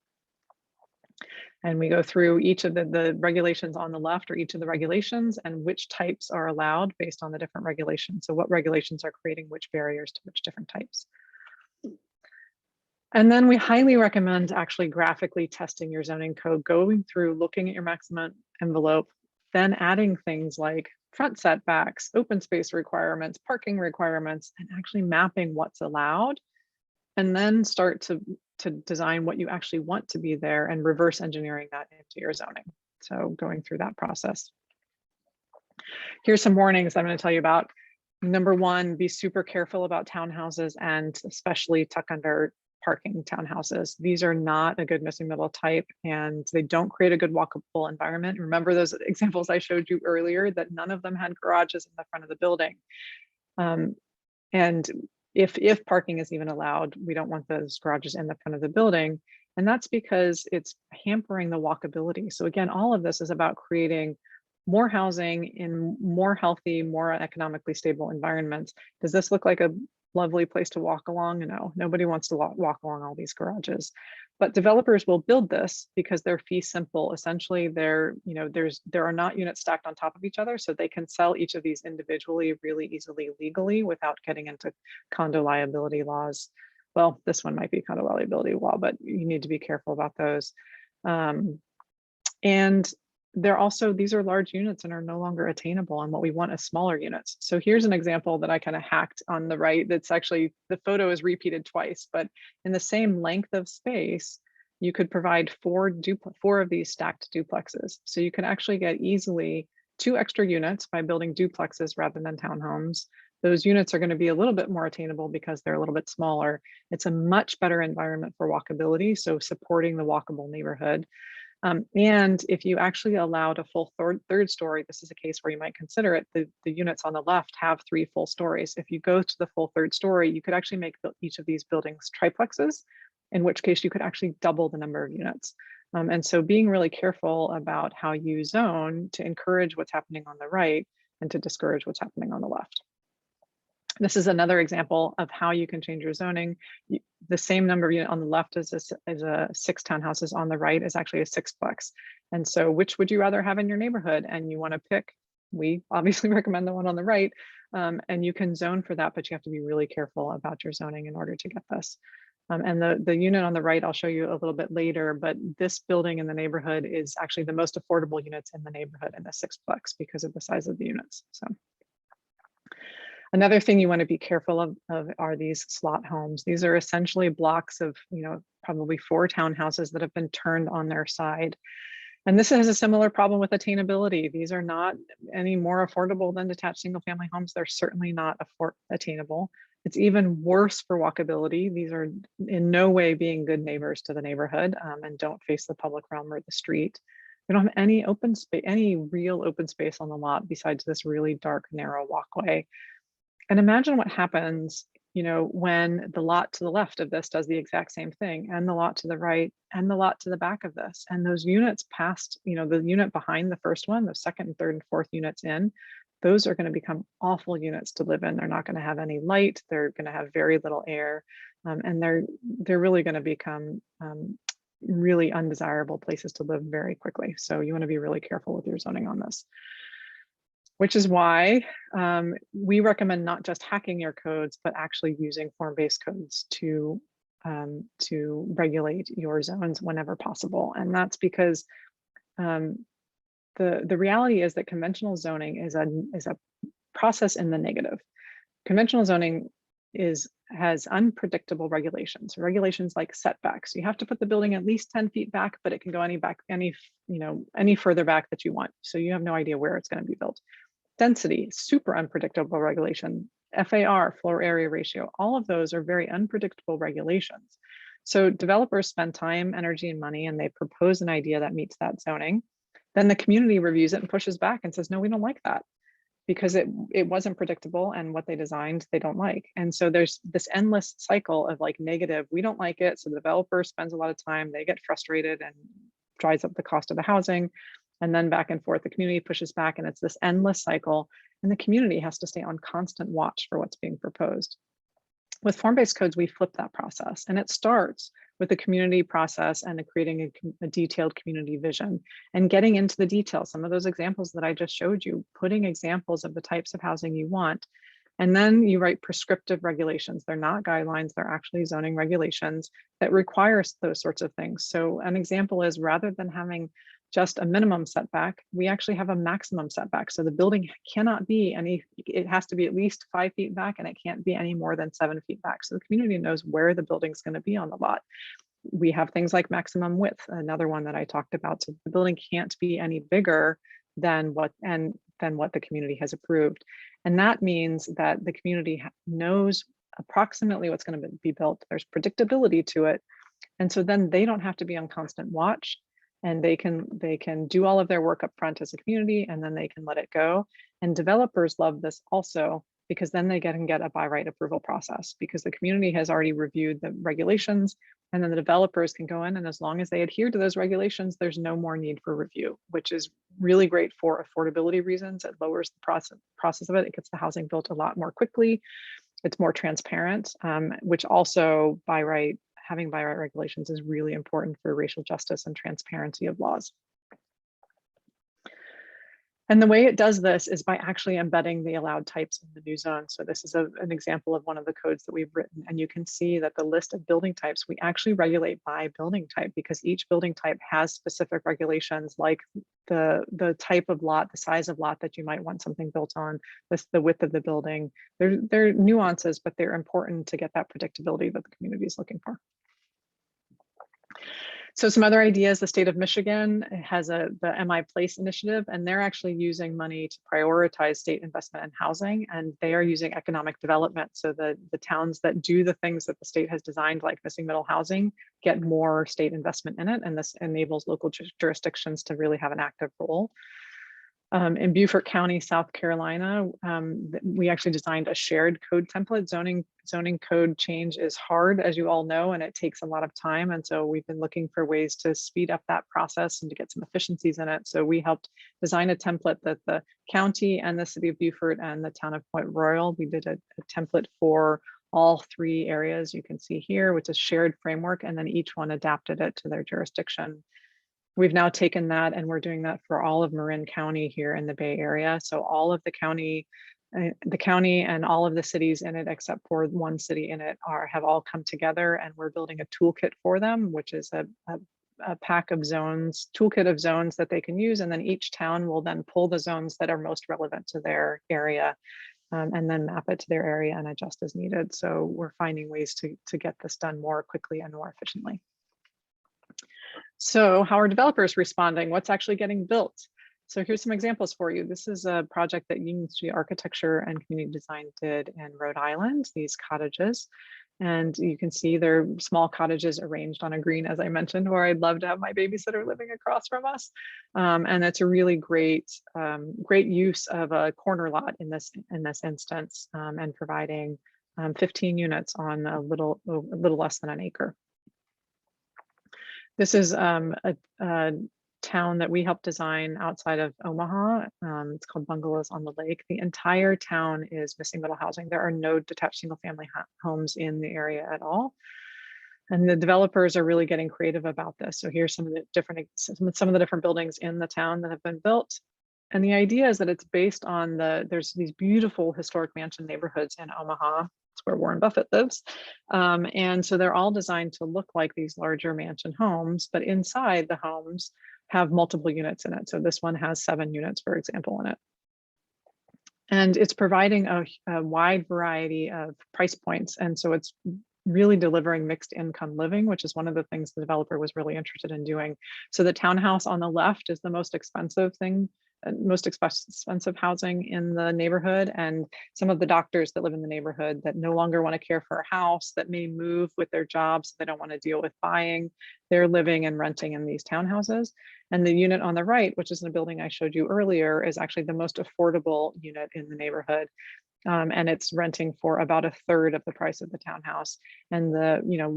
And we go through each of the regulations on the left, or each of the regulations, and which types are allowed based on the different regulations. So what regulations are creating which barriers to which different types. And then we highly recommend actually graphically testing your zoning code, going through, looking at your maximum envelope, then adding things like front setbacks, open space requirements, parking requirements, and actually mapping what's allowed, and then start to design what you actually want to be there and reverse engineering that into your zoning. So going through that process. Here's some warnings I'm going to tell you about. Number one, be super careful about townhouses, and especially tuck under parking townhouses. These are not a good missing middle type, and they don't create a good walkable environment. Remember those examples I showed you earlier, that none of them had garages in the front of the building. And if parking is even allowed, we don't want those garages in the front of the building. And that's because it's hampering the walkability. So again, all of this is about creating more housing in more healthy, more economically stable environments. Does this look like a lovely place to walk along? No, nobody wants to walk along all these garages. But developers will build this because they're fee simple. Essentially, there are not units stacked on top of each other, so they can sell each of these individually really easily legally without getting into condo liability laws. Well, this one might be condo liability law, but you need to be careful about those. And these are large units and are no longer attainable, and what we want is smaller units. So here's an example that I kind of hacked on the right. That's actually, the photo is repeated twice, but in the same length of space, you could provide 4 of these stacked duplexes. So you can actually get easily 2 extra units by building duplexes rather than townhomes. Those units are going to be a little bit more attainable because they're a little bit smaller. It's a much better environment for walkability, so supporting the walkable neighborhood. And if you actually allowed a full third story, this is a case where you might consider it. The units on the left have 3 full stories. If you go to the full third story, you could actually make each of these buildings triplexes, in which case you could actually double the number of units. And so being really careful about how you zone to encourage what's happening on the right and to discourage what's happening on the left. This is another example of how you can change your zoning. The same number of units on the left is a 6 townhouses, on the right is actually a 6plex. And so which would you rather have in your neighborhood? And you want to pick, we obviously recommend the one on the right, and you can zone for that, but you have to be really careful about your zoning in order to get this. And the unit on the right, I'll show you a little bit later, but this building in the neighborhood is actually the most affordable units in the neighborhood in the sixplex because of the size of the units. So another thing you want to be careful of are these slot homes. These are essentially blocks of, probably 4 townhouses that have been turned on their side. And this has a similar problem with attainability. These are not any more affordable than detached single family homes. They're certainly not attainable. It's even worse for walkability. These are in no way being good neighbors to the neighborhood, and don't face the public realm or the street. We don't have any open space, any real open space on the lot besides this really dark, narrow walkway. And imagine what happens, when the lot to the left of this does the exact same thing, and the lot to the right, and the lot to the back of this. And those units past, the unit behind the first one, the second and third and fourth units in, those are going to become awful units to live in. They're not going to have any light. They're going to have very little air, and they're really going to become really undesirable places to live very quickly. So you want to be really careful with your zoning on this. Which is why we recommend not just hacking your codes, but actually using form-based codes to regulate your zones whenever possible. And that's because the reality is that conventional zoning is a process in the negative. Conventional zoning has unpredictable regulations like setbacks. You have to put the building at least 10 feet back, but it can go any further back that you want. So you have no idea where it's going to be built. Density, super unpredictable regulation. FAR, floor area ratio, all of those are very unpredictable regulations. So developers spend time, energy, and money, and they propose an idea that meets that zoning. Then the community reviews it and pushes back and says, no, we don't like that, because it wasn't predictable, and what they designed they don't like. And so there's this endless cycle of negative, we don't like it. So the developer spends a lot of time, they get frustrated and drives up the cost of the housing. And then back and forth, the community pushes back, and it's this endless cycle. And the community has to stay on constant watch for what's being proposed. With form-based codes, we flip that process, and it starts with the community process and creating a detailed community vision and getting into the details. Some of those examples that I just showed you, putting examples of the types of housing you want. And then you write prescriptive regulations. They're not guidelines, they're actually zoning regulations that requires those sorts of things. So an example is, rather than having just a minimum setback, we actually have a maximum setback. So the building cannot be it has to be at least 5 feet back, and it can't be any more than 7 feet back. So the community knows where the building's going to be on the lot. We have things like maximum width, another one that I talked about. So the building can't be any bigger than what the community has approved. And that means that the community knows approximately what's going to be built. There's predictability to it. And so then they don't have to be on constant watch, and they can do all of their work up front as a community, and then they can let it go. And developers love this also, because then they can get a by right approval process, because the community has already reviewed the regulations, and then the developers can go in, and as long as they adhere to those regulations, there's no more need for review, which is really great for affordability reasons. It lowers the process of it. It gets the housing built a lot more quickly. It's more transparent, which also having by right regulations is really important for racial justice and transparency of laws. And the way it does this is by actually embedding the allowed types in the new zone. So this is an example of one of the codes that we've written, and you can see that the list of building types, we actually regulate by building type, because each building type has specific regulations, like the type of lot, the size of lot that you might want something built on, the width of the building. They're nuances, but they're important to get that predictability that the community is looking for. So some other ideas, the state of Michigan has the MI Place initiative, and they're actually using money to prioritize state investment in housing, and they are using economic development. So the towns that do the things that the state has designed, like missing middle housing, get more state investment in it, and this enables local jurisdictions to really have an active role. In Beaufort County, South Carolina, we actually designed a shared code template. Zoning code change is hard, as you all know, and it takes a lot of time. And so we've been looking for ways to speed up that process and to get some efficiencies in it. So we helped design a template that the county and the city of Beaufort and the town of Point Royal, we did a template for all 3 areas you can see here, which is shared framework, and then each one adapted it to their jurisdiction. We've now taken that and we're doing that for all of Marin County here in the Bay Area. So all of the county and all of the cities in it, except for one city in it, have all come together, and we're building a toolkit for them, which is a pack of zones, toolkit of zones that they can use. And then each town will then pull the zones that are most relevant to their area, and then map it to their area and adjust as needed. So we're finding ways to get this done more quickly and more efficiently. So how are developers responding? What's actually getting built? So here's some examples for you. This is a project that Union Street Architecture and Community Design did in Rhode Island, these cottages. And you can see they're small cottages arranged on a green, as I mentioned, where I'd love to have my babysitter living across from us. And it's a really great use of a corner lot in this instance, and providing 15 units on a little less than an acre. This is a town that we helped design outside of Omaha. It's called Bungalows on the Lake. The entire town is missing middle housing. There are no detached single family homes in the area at all. And the developers are really getting creative about this. So here's some of the different buildings in the town that have been built. And the idea is that it's based on there's these beautiful historic mansion neighborhoods in Omaha. It's where Warren Buffett lives. And so they're all designed to look like these larger mansion homes, but inside the homes have multiple units in it. So this one has 7 units, for example, in it. And it's providing a wide variety of price points. And so it's really delivering mixed income living, which is one of the things the developer was really interested in doing. So the townhouse on the left is the most expensive thing, most expensive housing in the neighborhood. And some of the doctors that live in the neighborhood that no longer want to care for a house, that may move with their jobs, they don't want to deal with buying, they're living and renting in these townhouses. And the unit on the right, which is in a building I showed you earlier, is actually the most affordable unit in the neighborhood. And it's renting for about 1/3 of the price of the townhouse. And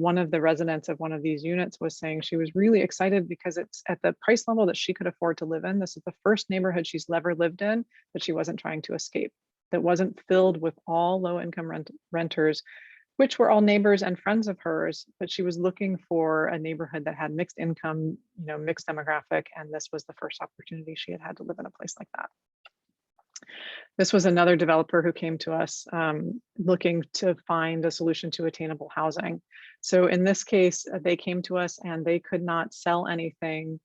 one of the residents of one of these units was saying she was really excited because it's at the price level that she could afford to live in. This is the first neighborhood she's ever lived in that she wasn't trying to escape, that wasn't filled with all low-income renters, which were all neighbors and friends of hers. But she was looking for a neighborhood that had mixed income, mixed demographic, and this was the first opportunity she had to live in a place like that. This was another developer who came to us looking to find a solution to attainable housing. So in this case, they came to us and they could not sell anything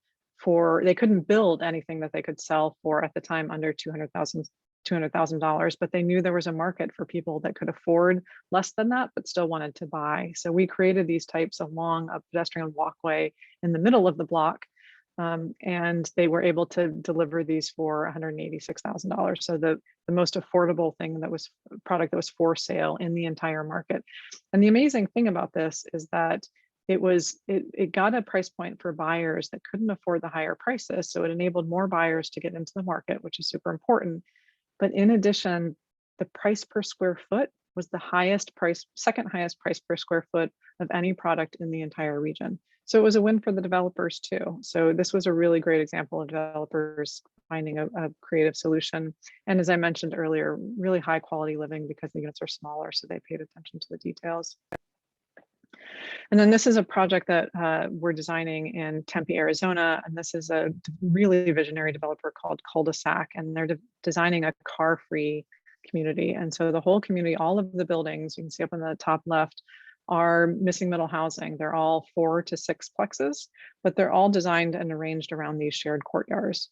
they couldn't build anything that they could sell for at the time under $200,000, but they knew there was a market for people that could afford less than that, but still wanted to buy. So we created these types along a pedestrian walkway in the middle of the block. And they were able to deliver these for $186,000. So the most affordable product that was for sale in the entire market. And the amazing thing about this is that it got a price point for buyers that couldn't afford the higher prices. So it enabled more buyers to get into the market, which is super important. But in addition, the price per square foot was the second highest price per square foot of any product in the entire region. So it was a win for the developers too. So this was a really great example of developers finding a creative solution. And as I mentioned earlier, really high quality living because the units are smaller, so they paid attention to the details. And then this is a project that we're designing in Tempe, Arizona. And this is a really visionary developer called Cul-de-sac, and they're designing a car-free community. And so the whole community, all of the buildings, you can see up in the top left, are missing middle housing. They're all 4 to 6 plexes, but they're all designed and arranged around these shared courtyards.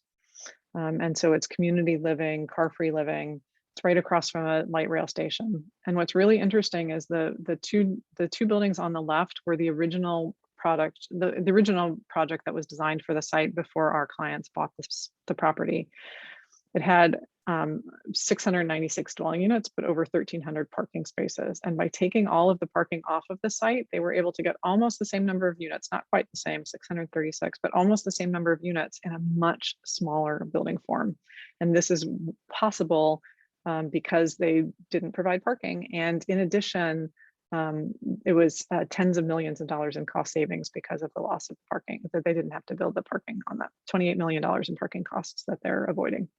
And so it's community living, car-free living. It's right across from a light rail station. And what's really interesting is the two buildings on the left were the original product, the original project that was designed for the site before our clients bought the property. It had 696 dwelling units, but over 1,300 parking spaces. And by taking all of the parking off of the site, they were able to get almost the same number of units, not quite the same, 636, but almost the same number of units in a much smaller building form. And this is possible because they didn't provide parking. And in addition, it was tens of millions of dollars in cost savings because of the loss of parking, that they didn't have to build the parking on that, $28 million in parking costs that they're avoiding.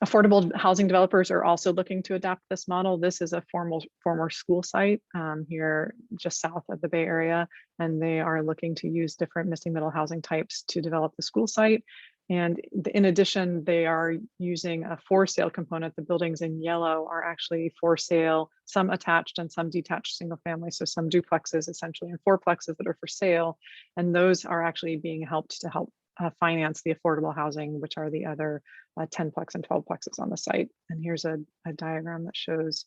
Affordable housing developers are also looking to adapt this model. This is a former school site here just south of the Bay Area, and they are looking to use different missing middle housing types to develop the school site. And in addition, they are using a for sale component. The buildings in yellow are actually for sale, some attached and some detached single family. So some duplexes essentially and fourplexes that are for sale. And those are actually being helped to help finance the affordable housing, which are the other 10plex and 12plexes on the site. And here's a diagram that shows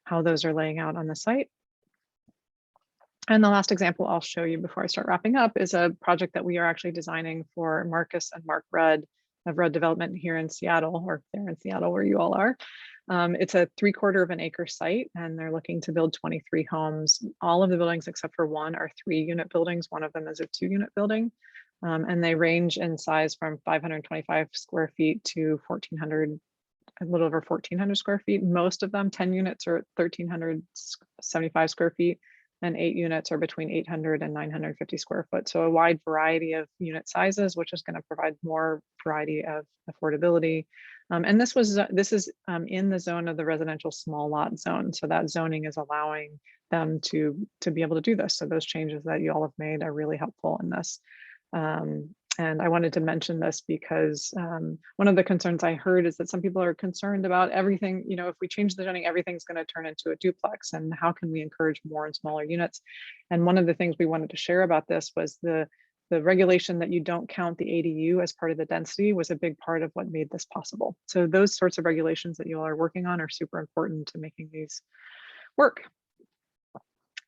how those are laying out on the site. And the last example I'll show you before I start wrapping up is a project that we are actually designing for Marcus and Mark Rudd of Rudd Development here in Seattle, or there in Seattle where you all are. It's a 3/4 of an acre site, and they're looking to build 23 homes. All of the buildings except for one are 3-unit buildings. One of them is a 2-unit building. And they range in size from 525 square feet to 1,400, a little over 1,400 square feet. Most of them, 10 units are 1,375 square feet, and 8 units are between 800 and 950 square foot. So a wide variety of unit sizes, which is going to provide more variety of affordability. And this is in the zone of the residential small lot zone. So that zoning is allowing them to be able to do this. So those changes that you all have made are really helpful in this. And I wanted to mention this because one of the concerns I heard is that some people are concerned about everything, if we change the zoning, everything's going to turn into a duplex, and how can we encourage more and smaller units? And one of the things we wanted to share about this was the regulation that you don't count the ADU as part of the density was a big part of what made this possible. So those sorts of regulations that you all are working on are super important to making these work.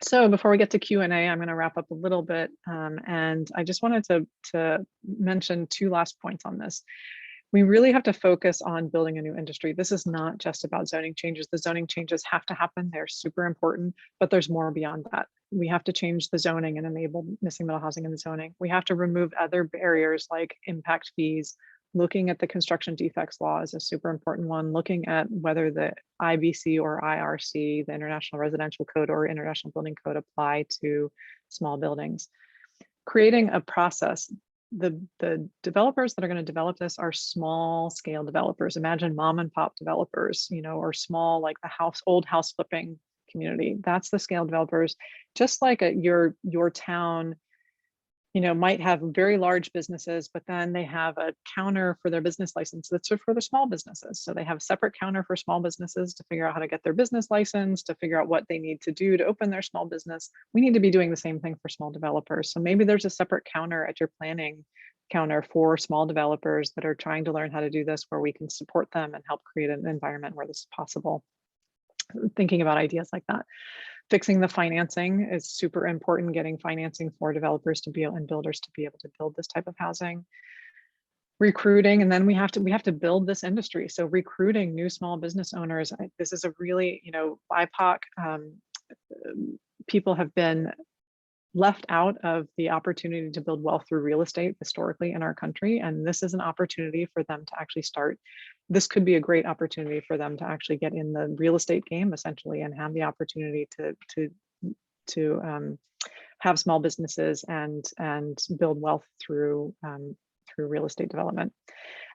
So before we get to Q&A, I'm going to wrap up a little bit. And I just wanted to mention 2 last points on this. We really have to focus on building a new industry. This is not just about zoning changes. The zoning changes have to happen. They're super important, but there's more beyond that. We have to change the zoning and enable missing middle housing in the zoning. We have to remove other barriers like impact fees. Looking at the construction defects law is a super important one. Looking at whether the IBC or IRC, the International Residential Code or International Building Code, apply to small buildings. Creating a process. The developers that are going to develop this are small scale developers. Imagine mom and pop developers, or small, like the old house flipping community. That's the scale developers. Just like your town, might have very large businesses, but then they have a counter for their business license that's for the small businesses. So they have a separate counter for small businesses to figure out how to get their business license, to figure out what they need to do to open their small business. We need to be doing the same thing for small developers. So maybe there's a separate counter at your planning counter for small developers that are trying to learn how to do this, where we can support them and help create an environment where this is possible. Thinking about ideas like that. Fixing the financing is super important, getting financing for developers to be able and builders to be able to build this type of housing. Recruiting, and then we have to build this industry. So recruiting new small business owners. This is a really, BIPOC people have been left out of the opportunity to build wealth through real estate historically in our country. And this is an opportunity for them to actually start. This could be a great opportunity for them to actually get in the real estate game essentially and have the opportunity to have small businesses and build wealth through real estate development.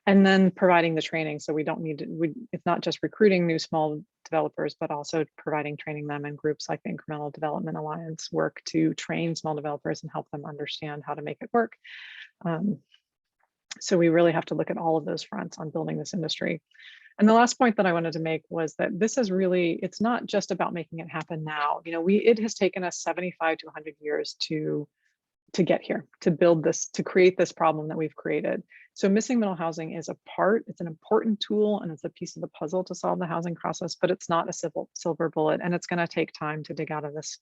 And then providing the training. So we don't need to, it's not just recruiting new small developers, but also training them in groups like the Incremental Development Alliance work to train small developers and help them understand how to make it work. So we really have to look at all of those fronts on building this industry. And the last point that I wanted to make was that this is really, it's not just about making it happen now. It has taken us 75 to 100 years to get here, to build this, to create this problem that we've created. So missing middle housing is it's an important tool, and it's a piece of the puzzle to solve the housing crisis, but it's not a silver bullet, and it's going to take time to dig out of this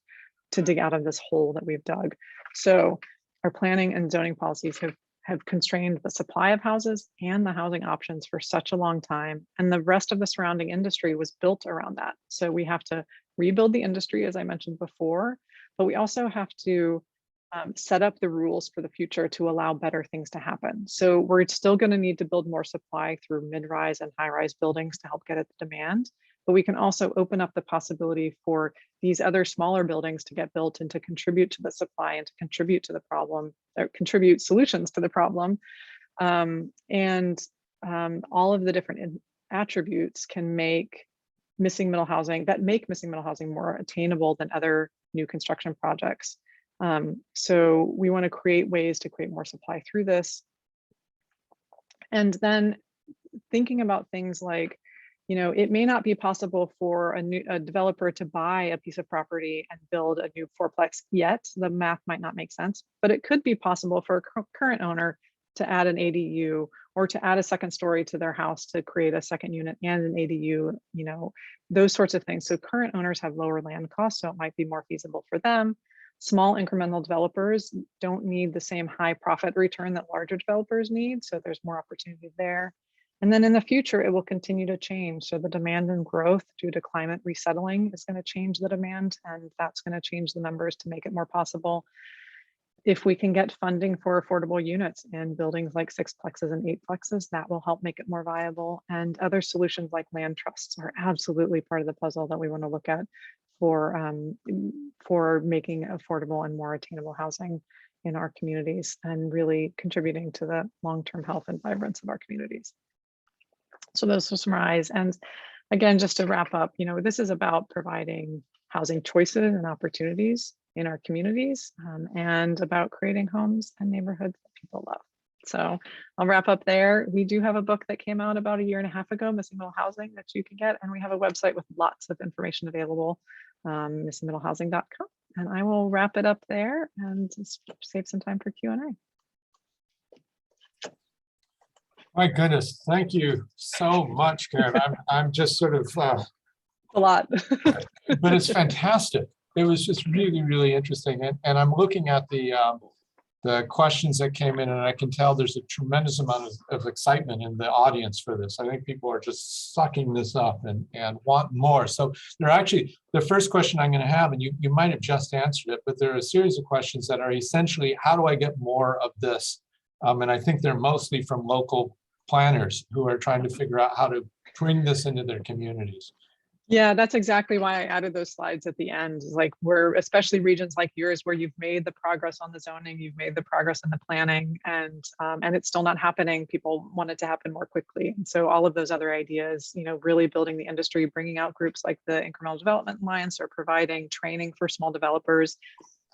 hole that we've dug. So our planning and zoning policies have constrained the supply of houses and the housing options for such a long time, and the rest of the surrounding industry was built around that. So we have to rebuild the industry, as I mentioned before, but we also have to set up the rules for the future to allow better things to happen. So we're still going to need to build more supply through mid-rise and high-rise buildings to help get at the demand, but we can also open up the possibility for these other smaller buildings to get built and to contribute to the supply and to contribute to the problem, or contribute solutions to the problem. All of the different attributes can make missing middle housing more attainable than other new construction projects. So we want to create ways to create more supply through this. And then thinking about things like, it may not be possible for a developer to buy a piece of property and build a new fourplex yet. The math might not make sense, but it could be possible for a current owner to add an ADU or to add a second story to their house to create a second unit and an ADU, those sorts of things. So current owners have lower land costs, so it might be more feasible for them. Small incremental developers don't need the same high profit return that larger developers need, so there's more opportunity there. And then in the future, it will continue to change. So the demand and growth due to climate resettling is going to change the demand, and that's going to change the numbers to make it more possible. If we can get funding for affordable units in buildings like 6plexes and 8plexes, that will help make it more viable. And other solutions like land trusts are absolutely part of the puzzle that we want to look at for making affordable and more attainable housing in our communities and really contributing to the long-term health and vibrance of our communities. So those are some eyes. And again, just to wrap up, this is about providing housing choices and opportunities in our communities, and about creating homes and neighborhoods that people love. So I'll wrap up there. We do have a book that came out about 1.5 years ago, Missing Middle Housing, that you can get. And we have a website with lots of information available, missingmiddlehousing.com. And I will wrap it up there and just save some time for Q&A. My goodness, thank you so much, Karen. I'm just sort of A lot. but it's fantastic. It was just really, really interesting. And I'm looking at the questions that came in, and I can tell there's a tremendous amount of excitement in the audience for this. I think people are just sucking this up and want more. So they're actually, the first question I'm going to have, and you might have just answered it, but there are a series of questions that are essentially, how do I get more of this? And I think they're mostly from local planners who are trying to figure out how to bring this into their communities. Yeah, that's exactly why I added those slides at the end. Like, we're, especially regions like yours, where you've made the progress on the zoning, you've made the progress in the planning, and it's still not happening. People want it to happen more quickly. And so all of those other ideas, really building the industry, bringing out groups like the Incremental Development Alliance, or providing training for small developers.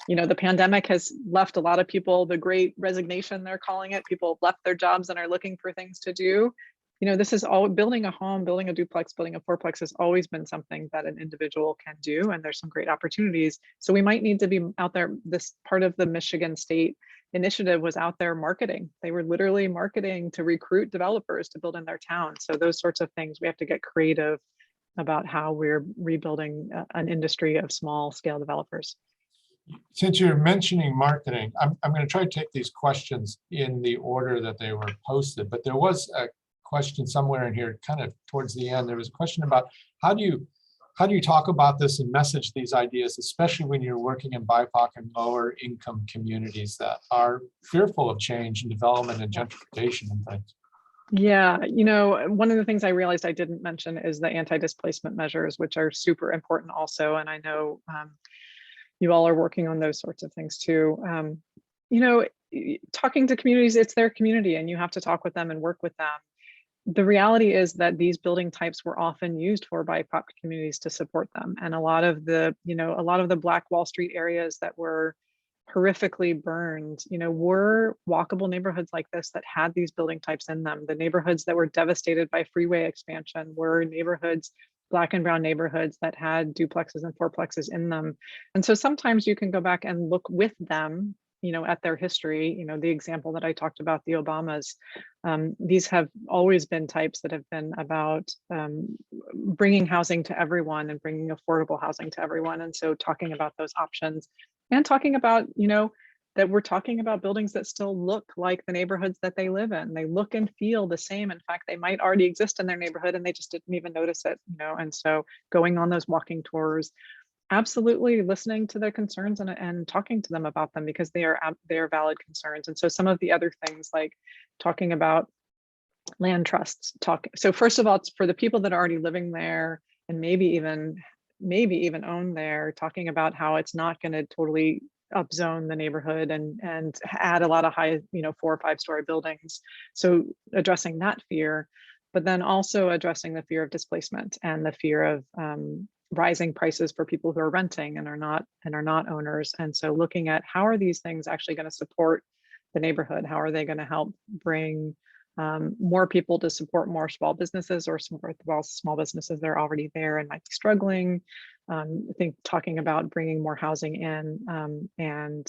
The pandemic has left a lot of people, the great resignation, they're calling it. People left their jobs and are looking for things to do. This is all, building a home, building a duplex, building a fourplex has always been something that an individual can do, and there's some great opportunities. So we might need to be out there. This part of the Michigan State initiative was out there marketing. They were literally marketing to recruit developers to build in their town. So those sorts of things, we have to get creative about how we're rebuilding an industry of small scale developers. Since you're mentioning marketing, I'm going to try to take these questions in the order that they were posted, but there was a question somewhere in here, kind of towards the end. There was a question about how do you talk about this and message these ideas, especially when you're working in BIPOC and lower income communities that are fearful of change and development and gentrification and things. Yeah, one of the things I realized I didn't mention is the anti-displacement measures, which are super important also. And I know you all are working on those sorts of things too. Talking to communities, it's their community, and you have to talk with them and work with them. The reality is that these building types were often used for BIPOC communities to support them. And a lot of the Black Wall Street areas that were horrifically burned, were walkable neighborhoods like this that had these building types in them. The neighborhoods that were devastated by freeway expansion were neighborhoods, Black and brown neighborhoods, that had duplexes and fourplexes in them. And so sometimes you can go back and look with them, at their history. The example that I talked about, the Obamas, these have always been types that have been about bringing housing to everyone and bringing affordable housing to everyone. And so talking about those options, and talking about, that we're talking about buildings that still look like the neighborhoods that they live in. They look and feel the same. In fact, they might already exist in their neighborhood and they just didn't even notice it, and so going on those walking tours, absolutely listening to their concerns and talking to them about them, because they are valid concerns. And so some of the other things, like talking about land trusts, so first of all, it's for the people that are already living there and maybe even own there, talking about how it's not going to totally upzone the neighborhood and add a lot of high, 4 or 5 story buildings. So addressing that fear. but then also addressing the fear of displacement and the fear of rising prices for people who are renting and are not owners. And so looking at how are these things actually going to support the neighborhood? How are they going to help bring more people to support more small businesses or support the small businesses that are already there and might be struggling? I think talking about bringing more housing in and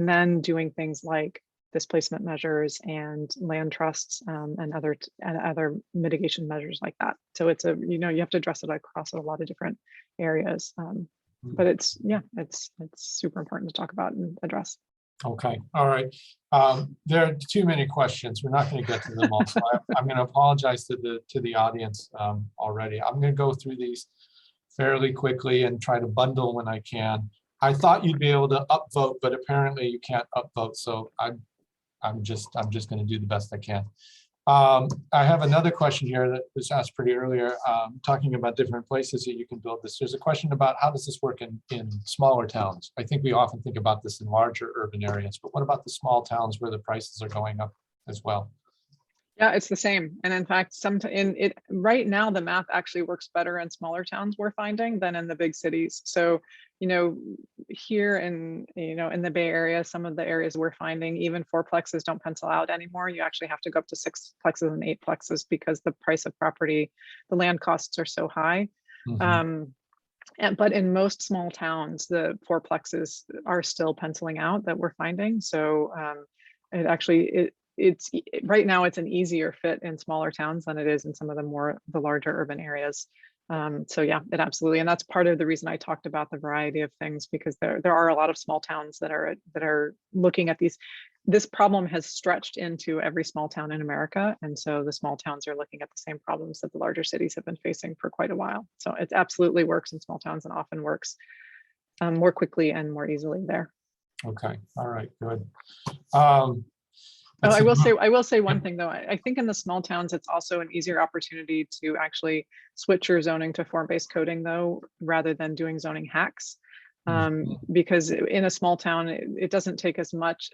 then doing things like displacement measures and land trusts and other mitigation measures like that. So it's you have to address it across a lot of different areas. But it's super important to talk about and address. Okay, all right. There are too many questions. We're not going to get to them all. So I'm going to apologize to the audience already. I'm going to go through these fairly quickly and try to bundle when I can. I thought you'd be able to upvote, but apparently you can't upvote. So I'm just going to do the best I can. I have another question here that was asked pretty earlier, talking about different places that you can build this. There's a question about how does this work in smaller towns? I think we often think about this in larger urban areas, but what about the small towns where the prices are going up as well? Yeah, it's the same. And in fact, right now, the math actually works better in smaller towns, we're finding, than in the big cities. So, here in the Bay Area, some of the areas we're finding even 4plexes don't pencil out anymore. You actually have to go up to 6plexes and 8plexes because the price of property, the land costs are so high. But in most small towns, the 4plexes are still penciling out that we're finding. So it's right now it's an easier fit in smaller towns than it is in some of the larger urban areas. So yeah, it absolutely, and that's part of the reason I talked about the variety of things, because there are a lot of small towns that are looking at these. This problem has stretched into every small town in America, and so the small towns are looking at the same problems that the larger cities have been facing for quite a while. So it absolutely works in small towns and often works more quickly and more easily there. Okay, all right, good. I will say one thing though. I think in the small towns, it's also an easier opportunity to actually switch your zoning to form-based coding though, rather than doing zoning hacks. Because in a small town, it doesn't take as much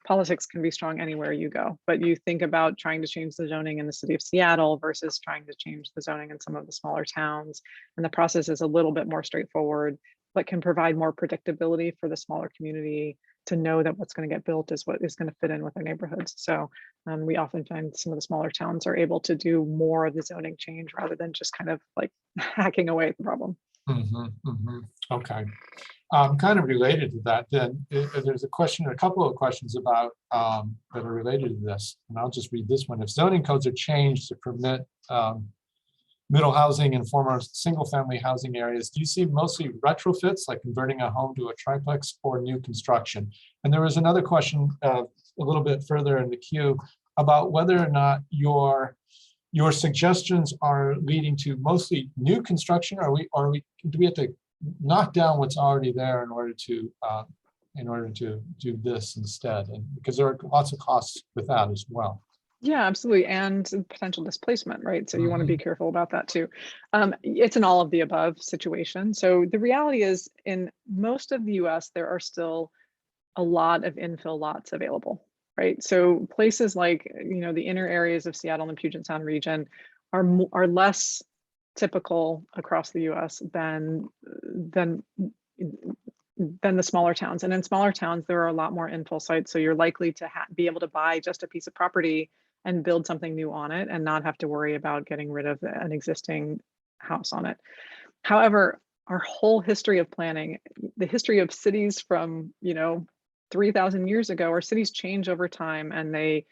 politics can be strong anywhere you go, but you think about trying to change the zoning in the city of Seattle versus trying to change the zoning in some of the smaller towns. And the process is a little bit more straightforward, but can provide more predictability for the smaller community to know that what's going to get built is what is going to fit in with their neighborhoods. So we often find some of the smaller towns are able to do more of the zoning change rather than just kind of like hacking away at the problem. Okay. Kind of related to that, then there's a couple of questions about that are related to this, and I'll just read this one. If zoning codes are changed to permit middle housing in former single-family housing areas, do you see mostly retrofits, like converting a home to a triplex, or new construction? And there was another question a little bit further in the queue about whether or not your suggestions are leading to mostly new construction, or do we have to knock down what's already there in order to do this instead? And because there are lots of costs with that as well. Yeah, absolutely. And potential displacement, right? So you want to be careful about that too. It's an all of the above situation. So the reality is in most of the US, there are still a lot of infill lots available, right? So places like, the inner areas of Seattle and Puget Sound region are less typical across the US than the smaller towns. And in smaller towns, there are a lot more infill sites. So you're likely to be able to buy just a piece of property and build something new on it and not have to worry about getting rid of an existing house on it. However, our whole history of planning, the history of cities from, 3,000 years ago, our cities change over time, and they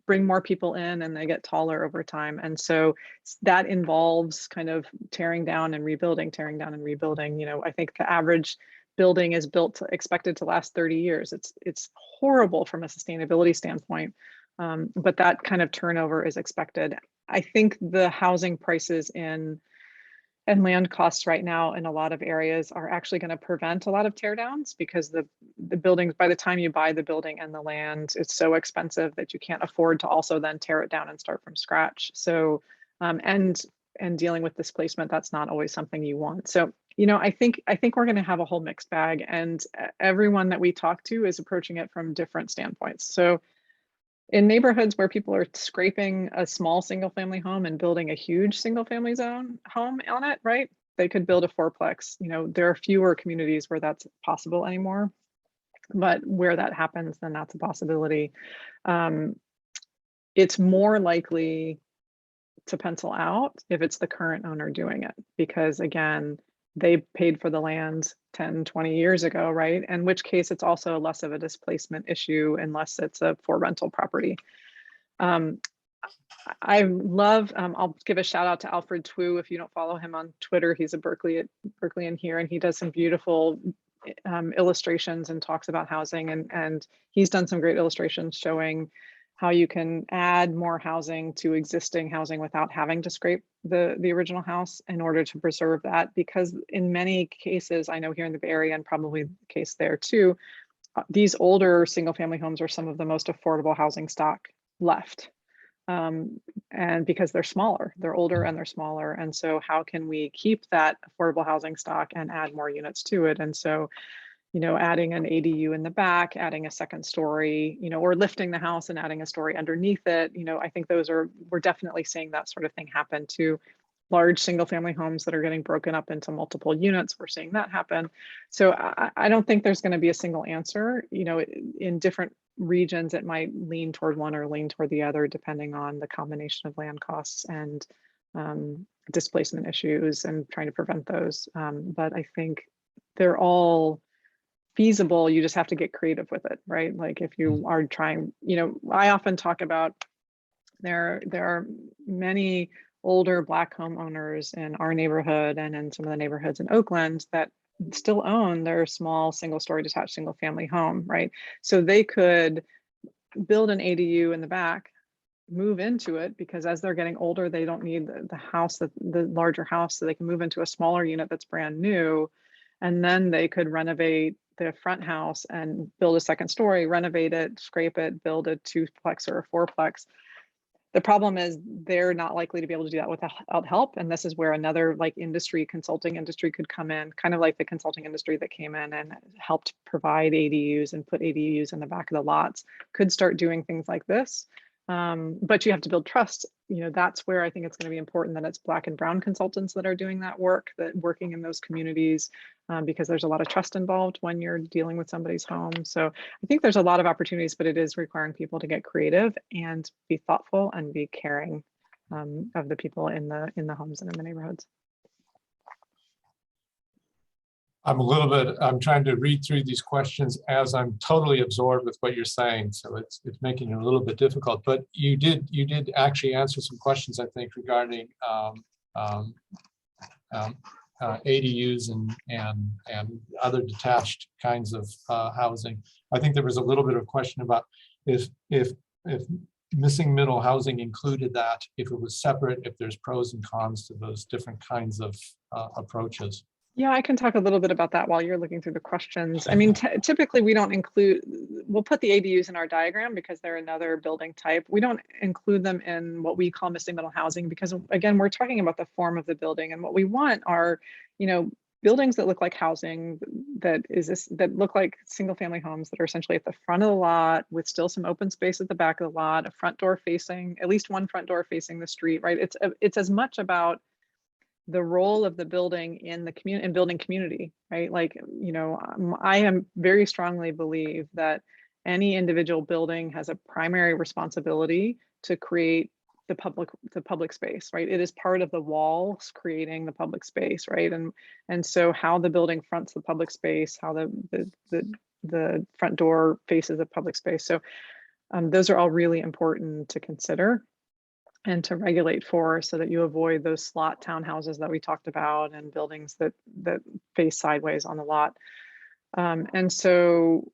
bring more people in and they get taller over time. And so that involves kind of tearing down and rebuilding. I think the average building is expected to last 30 years. It's horrible from a sustainability standpoint, but that kind of turnover is expected. I think the housing prices and land costs right now in a lot of areas are actually going to prevent a lot of teardowns, because the buildings, by the time you buy the building and the land, it's so expensive that you can't afford to also then tear it down and start from scratch. So and dealing with displacement, that's not always something you want. So I think we're going to have a whole mixed bag, and everyone that we talk to is approaching it from different standpoints. So In neighborhoods where people are scraping a small single family home and building a huge single family zone home on it, right? They could build a fourplex. You know, there are fewer communities where that's possible anymore, but where that happens, then that's a possibility. It's more likely to pencil out if it's the current owner doing it, because again, they paid for the land 10, 20 years ago, right? In which case it's also less of a displacement issue unless it's a for rental property. I love, I'll give a shout out to Alfred Twu. If you don't follow him on Twitter, he's a Berkeley in here, and he does some beautiful illustrations and talks about housing. And he's done some great illustrations showing how you can add more housing to existing housing without having to scrape the original house in order to preserve that. Because in many cases, I know here in the Bay Area, and probably the case there too, these older single family homes are some of the most affordable housing stock left. And because they're smaller, they're older and they're smaller. And so how can we keep that affordable housing stock and add more units to it? And so, you know, adding an ADU in the back, adding a second story, you know, or lifting the house and adding a story underneath it, you know, I think we're definitely seeing that sort of thing happen to large single family homes that are getting broken up into multiple units. We're seeing that happen. So I don't think there's going to be a single answer. You know, in different regions, it might lean toward one or lean toward the other, depending on the combination of land costs and displacement issues and trying to prevent those. But I think they're all feasible. You just have to get creative with it, right? Like if you are trying, you know, I often talk about there are many older Black homeowners in our neighborhood and in some of the neighborhoods in Oakland that still own their small single-story detached single-family home, right? So they could build an ADU in the back, move into it, because as they're getting older, they don't need the larger house, so they can move into a smaller unit that's brand new, and then they could renovate the front house and build a second story, renovate it, scrape it, build a twoplex or a fourplex. The problem is they're not likely to be able to do that without help. And this is where another like consulting industry could come in, kind of like the consulting industry that came in and helped provide ADUs and put ADUs in the back of the lots, could start doing things like this. But you have to build trust. You know, that's where I think it's going to be important that it's Black and brown consultants that are doing that work, that working in those communities, because there's a lot of trust involved when you're dealing with somebody's home. So I think there's a lot of opportunities, but it is requiring people to get creative and be thoughtful and be caring of the people in the homes and in the neighborhoods. I'm trying to read through these questions as I'm totally absorbed with what you're saying. So it's making it a little bit difficult, but you did actually answer some questions, I think, regarding ADUs and other detached kinds of housing. I think there was a little bit of question about if missing middle housing included that, if it was separate, if there's pros and cons to those different kinds of approaches. Yeah, I can talk a little bit about that while you're looking through the questions. I mean, typically we don't we'll put the ADUs in our diagram because they're another building type. We don't include them in what we call missing middle housing because, again, we're talking about the form of the building, and what we want are, you know, buildings that look like housing, that look like single family homes that are essentially at the front of the lot with still some open space at the back of the lot, a front door facing, at least one front door facing the street, right? It's as much about the role of the building in the community and building community, right? Like, you know, I am very strongly believe that any individual building has a primary responsibility to create the public space, right? It is part of the walls creating the public space, right? And so how the building fronts the public space, how the front door faces the public space. So those are all really important to consider and to regulate for, so that you avoid those slot townhouses that we talked about and buildings that face sideways on the lot. And so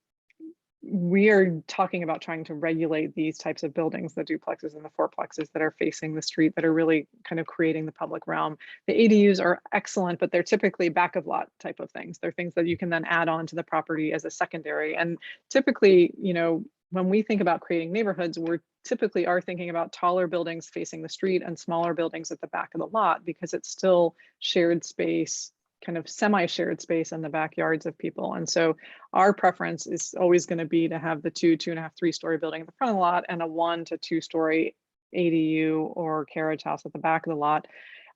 we are talking about trying to regulate these types of buildings, the duplexes and the fourplexes that are facing the street, that are really kind of creating the public realm. The ADUs are excellent, but they're typically back of lot type of things. They're things that you can then add on to the property as a secondary. And typically, you know, when we think about creating neighborhoods, we're typically are thinking about taller buildings facing the street and smaller buildings at the back of the lot, because it's still shared space kind of semi-shared space in the backyards of people. And so our preference is always going to be to have the 2.5, 3-story building in the front of the lot and a 1 to 2-story ADU or carriage house at the back of the lot.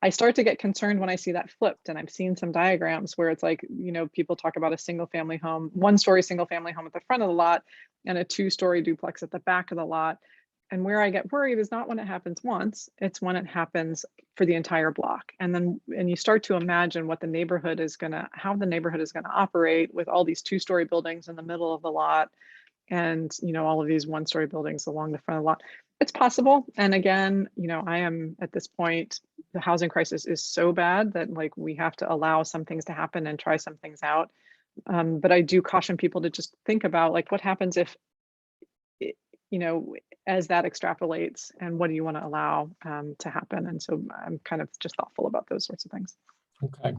I start to get concerned when I see that flipped, and I've seen some diagrams where it's like, people talk about a single family home, 1-story single family home at the front of the lot and a 2-story duplex at the back of the lot. And where I get worried is not when it happens once, it's when it happens for the entire block. And you start to imagine what the neighborhood is how the neighborhood is gonna operate with all these 2-story buildings in the middle of the lot and, all of these 1-story buildings along the front of the lot. It's possible. And again, I am at this point, the housing crisis is so bad that like we have to allow some things to happen and try some things out. But I do caution people to just think about like what happens if, as that extrapolates, and what do you want to allow to happen? And so I'm kind of just thoughtful about those sorts of things. Okay.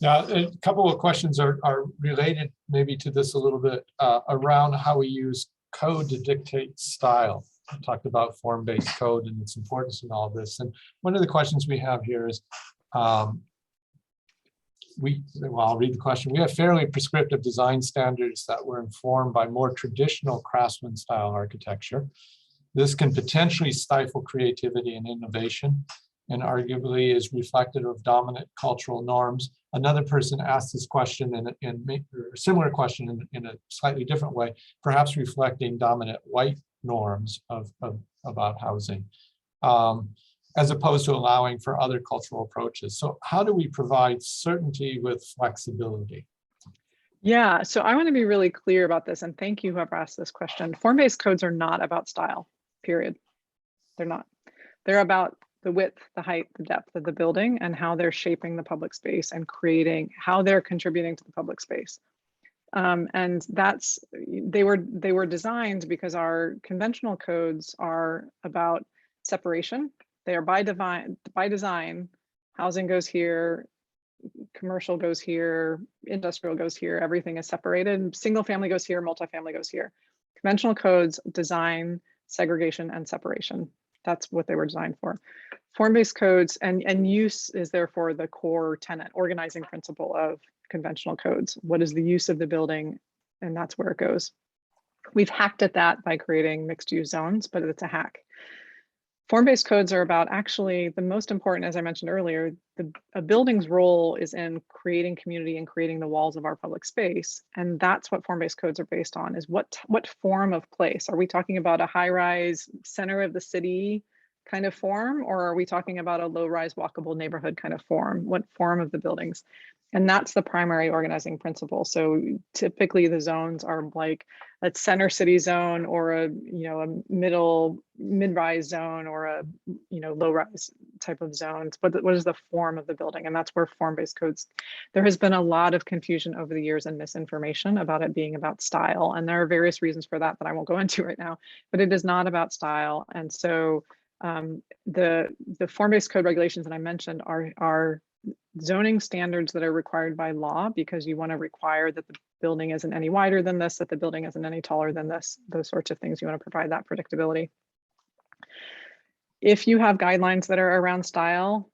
Now, a couple of questions are related maybe to this a little bit around how we use code to dictate style. I talked about form-based code and its importance in all of this. And one of the questions we have here is, I'll read the question. We have fairly prescriptive design standards that were informed by more traditional craftsman style architecture. This can potentially stifle creativity and innovation, and arguably is reflective of dominant cultural norms. Another person asked this question or a similar question in a slightly different way, perhaps reflecting dominant white norms about housing, as opposed to allowing for other cultural approaches. So how do we provide certainty with flexibility? Yeah, so I want to be really clear about this, and thank you whoever asked this question. Form-based codes are not about style, period. They're not. They're about the width, the height, the depth of the building and how they're shaping the public space and how they're contributing to the public space. And they were designed because our conventional codes are about separation. They are by design, housing goes here, commercial goes here, industrial goes here, everything is separated. Single family goes here, multifamily goes here. Conventional codes design segregation and separation. That's what they were designed for. Form-based codes and use is therefore the core tenet, organizing principle of conventional codes. What is the use of the building? And that's where it goes. We've hacked at that by creating mixed use zones, but it's a hack. Form-based codes are about actually the most important, as I mentioned earlier, a building's role is in creating community and creating the walls of our public space. And that's what form-based codes are based on, is what form of place? Are we talking about a high-rise center of the city kind of form, or are we talking about a low-rise walkable neighborhood kind of form? What form of the buildings? And that's the primary organizing principle. So typically the zones are like a center city zone or a mid-rise zone or a low-rise type of zones. But what is the form of the building? And that's where form-based codes. There has been a lot of confusion over the years and misinformation about it being about style. And there are various reasons for that I won't go into right now, but it is not about style. And so the form-based code regulations that I mentioned are zoning standards that are required by law, because you want to require that the building isn't any wider than this, that the building isn't any taller than this, those sorts of things. You want to provide that predictability. If you have guidelines that are around style,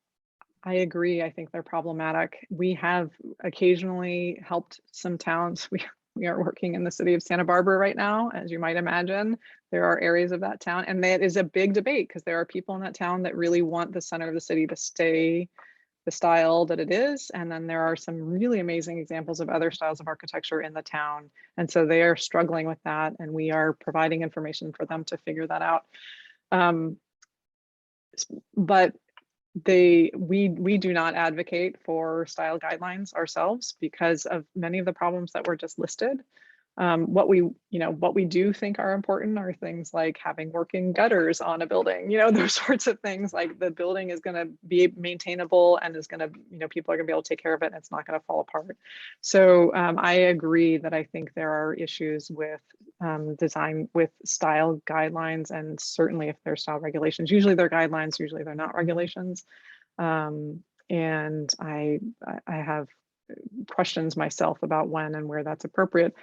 I agree. I think they're problematic. We have occasionally helped some towns. We are working in the city of Santa Barbara right now, as you might imagine. There are areas of that town, and that is a big debate because there are people in that town that really want the center of the city to stay the style that it is. And then there are some really amazing examples of other styles of architecture in the town. And so they are struggling with that, and we are providing information for them to figure that out. But we do not advocate for style guidelines ourselves because of many of the problems that were just listed. What we do think are important are things like having working gutters on a building, those sorts of things. Like the building is going to be maintainable and is going to, people are going to be able to take care of it and it's not going to fall apart. So I agree that I think there are issues with design with style guidelines, and certainly if they're style regulations, usually they're guidelines, usually they're not regulations. And I have questions myself about when and where that's appropriate.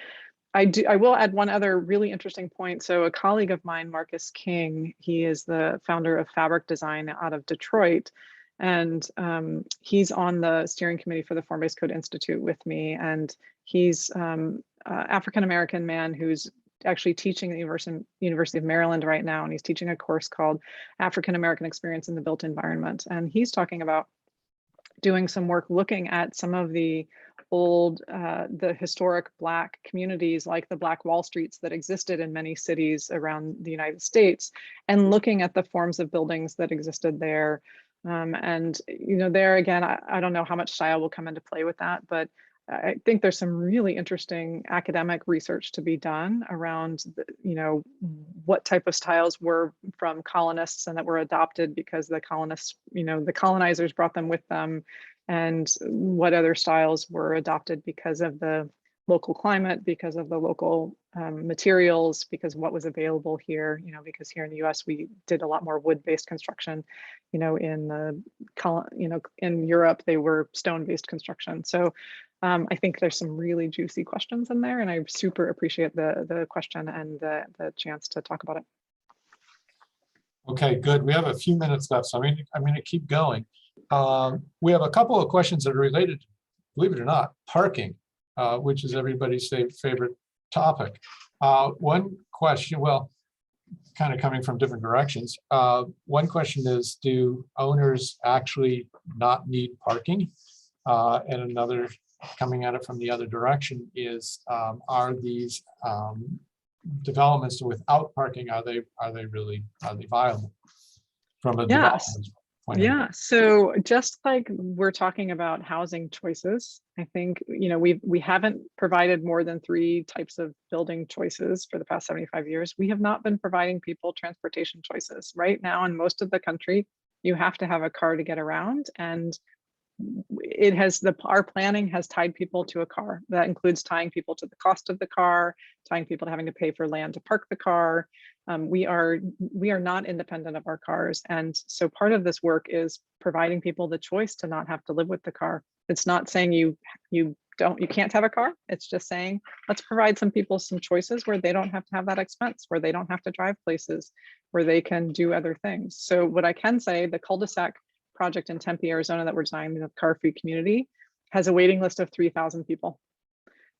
I will add one other really interesting point. So a colleague of mine, Marcus King, he is the founder of Fabric Design out of Detroit. And he's on the steering committee for the Form-Based Code Institute with me. And he's African-American man who's actually teaching at the University of Maryland right now. And he's teaching a course called African-American Experience in the Built Environment. And he's talking about doing some work looking at some of the old, the historic Black communities like the Black Wall Streets that existed in many cities around the United States, and looking at the forms of buildings that existed there. And, you know, there again, I don't know how much style will come into play with that, but I think there's some really interesting academic research to be done around, you know, what type of styles were from colonists and that were adopted because the colonists, you know, the colonizers brought them with them, and what other styles were adopted because of the local climate, because of the local materials, because what was available here, you know, because here in the US, we did a lot more wood-based construction, you know, in Europe, they were stone-based construction. So I think there's some really juicy questions in there, and I super appreciate the question and the chance to talk about it. Okay, good. We have a few minutes left, so I'm going to keep going. We have a couple of questions that are related, believe it or not, parking, which is everybody's favorite topic. One question, well, kind of coming from different directions. One question is, do owners actually not need parking? And another, coming at it from the other direction, is are these developments without parking, are they viable from a development point of view? Yeah, so just like we're talking about housing choices, I think, you know, we haven't provided more than 3 types of building choices for the past 75 years. We have not been providing people transportation choices. Right now in most of the country, you have to have a car to get around, and it has our planning has tied people to a car. That includes tying people to the cost of the car, tying people to having to pay for land to park the car. We are not independent of our cars, and so part of this work is providing people the choice to not have to live with the car. It's not saying you can't have a car. It's just saying, let's provide some people some choices where they don't have to have that expense, where they don't have to drive places, where they can do other things. So what I can say, the cul-de-sac project in Tempe, Arizona that we're designing, the car-free community, has a waiting list of 3,000 people.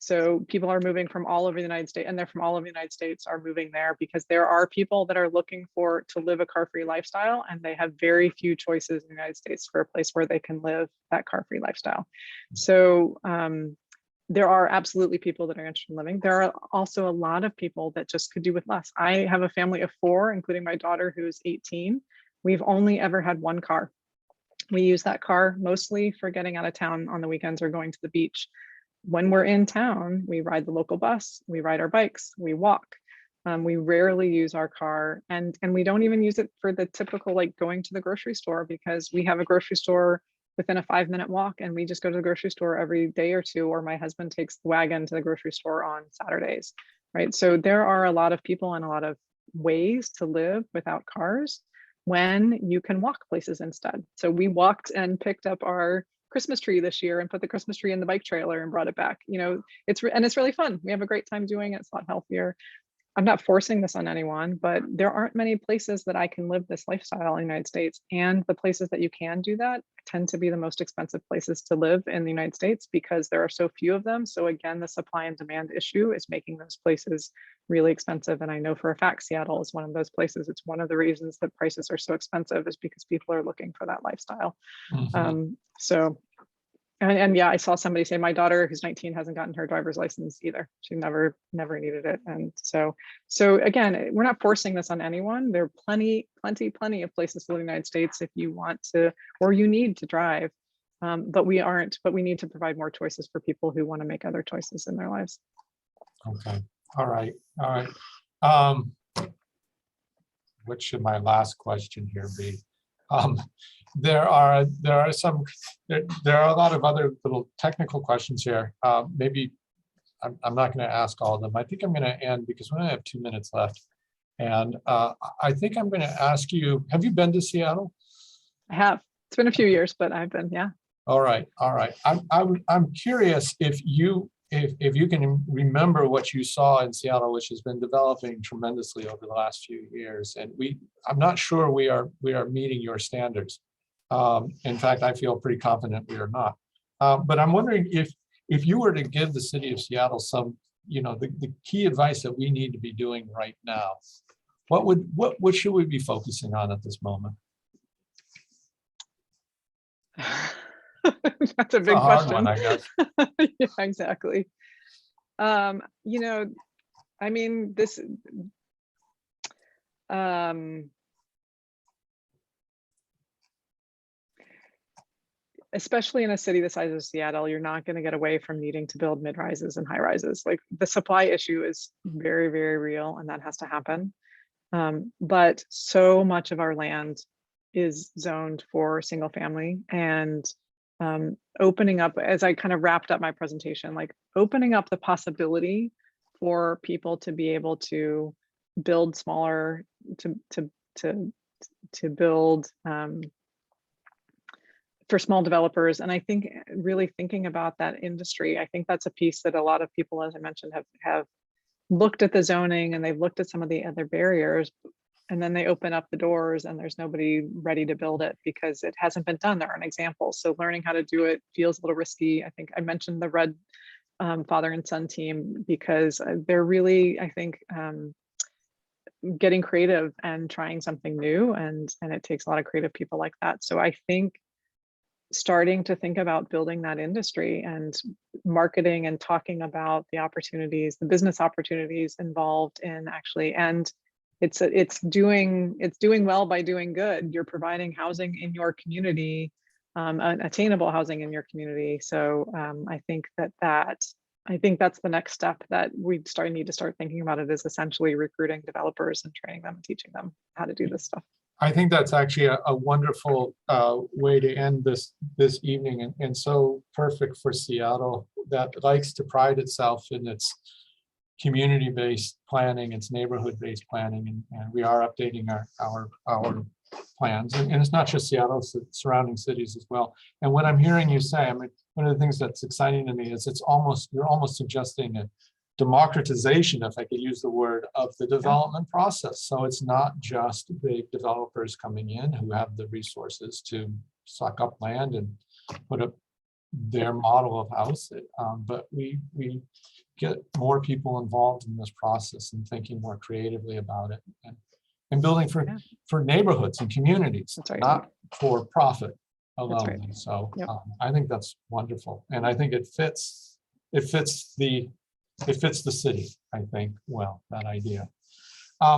So people are moving from all over the United States, and they're from all over the United States are moving there because there are people that are looking to live a car-free lifestyle, and they have very few choices in the United States for a place where they can live that car-free lifestyle. So there are absolutely people that are interested in living. There are also a lot of people that just could do with less. I have a family of 4, including my daughter who's 18. We've only ever had 1 car. We use that car mostly for getting out of town on the weekends or going to the beach. When we're in town, we ride the local bus, we ride our bikes, we walk. We rarely use our car, and we don't even use it for the typical like going to the grocery store, because we have a grocery store within a 5-minute walk, and we just go to the grocery store every day or 2, or my husband takes the wagon to the grocery store on Saturdays, right? So there are a lot of people and a lot of ways to live without cars when you can walk places instead. So we walked and picked up our Christmas tree this year and put the Christmas tree in the bike trailer and brought it back. You know, it's really fun. We have a great time doing it. It's a lot healthier. I'm not forcing this on anyone, but there aren't many places that I can live this lifestyle in the United States. And the places that you can do that tend to be the most expensive places to live in the United States because there are so few of them. So again, the supply and demand issue is making those places really expensive. And I know for a fact, Seattle is one of those places. It's one of the reasons that prices are so expensive is because people are looking for that lifestyle. And yeah, I saw somebody say my daughter who's 19 hasn't gotten her driver's license either. She never needed it. And so again, we're not forcing this on anyone. There are plenty of places to live in the United States if you want to, or you need to drive. But we need to provide more choices for people who want to make other choices in their lives. Okay. All right. What should my last question here be? There are a lot of other little technical questions here. Maybe I'm not going to ask all of them. I think I'm going to end because we only have 2 minutes left. And I think I'm going to ask you, have you been to Seattle? I have. It's been a few years, but I've been, yeah. All right. I'm curious if you can remember what you saw in Seattle, which has been developing tremendously over the last few years. And I'm not sure we are meeting your standards. In fact, I feel pretty confident we are not. But I'm wondering if you were to give the city of Seattle some, the key advice that we need to be doing right now, what should we be focusing on at this moment? That's a big hard question. one, I guess. Yeah, exactly. I mean, this, especially in a city the size of Seattle, you're not going to get away from needing to build mid-rises and high-rises. Like, the supply issue is very, very real, and that has to happen. But so much of our land is zoned for single family, and opening up, as I kind of wrapped up my presentation, like opening up the possibility for people to be able to build smaller, to build for small developers. And I think really thinking about that industry, I think that's a piece that a lot of people, as I mentioned, have looked at the zoning, and they've looked at some of the other barriers, and then they open up the doors and there's nobody ready to build it because it hasn't been done. There aren't examples. So learning how to do it feels a little risky. I think I mentioned the Red father and son team because they're really, I think, getting creative and trying something new, and it takes a lot of creative people like that. So I think starting to think about building that industry and marketing and talking about the opportunities, the business opportunities involved in actually, and it's doing well by doing good. You're providing housing in your community, attainable housing in your community. So I think that's the next step that we need to start thinking about. It is essentially recruiting developers and training them and teaching them how to do this stuff. I think that's actually a wonderful way to end this evening, and so perfect for Seattle, that likes to pride itself in its community-based planning, its neighborhood-based planning, and we are updating our plans. And it's not just Seattle, it's the surrounding cities as well. And what I'm hearing you say, I mean, one of the things that's exciting to me is you're almost suggesting a democratization, if I could use the word, of the development process. So it's not just big developers coming in who have the resources to suck up land and put up their model of house, but we get more people involved in this process and thinking more creatively about it, and building for neighborhoods and communities, right. Not for profit alone. Right. So I think that's wonderful, and I think it fits the city, I think, well, that idea.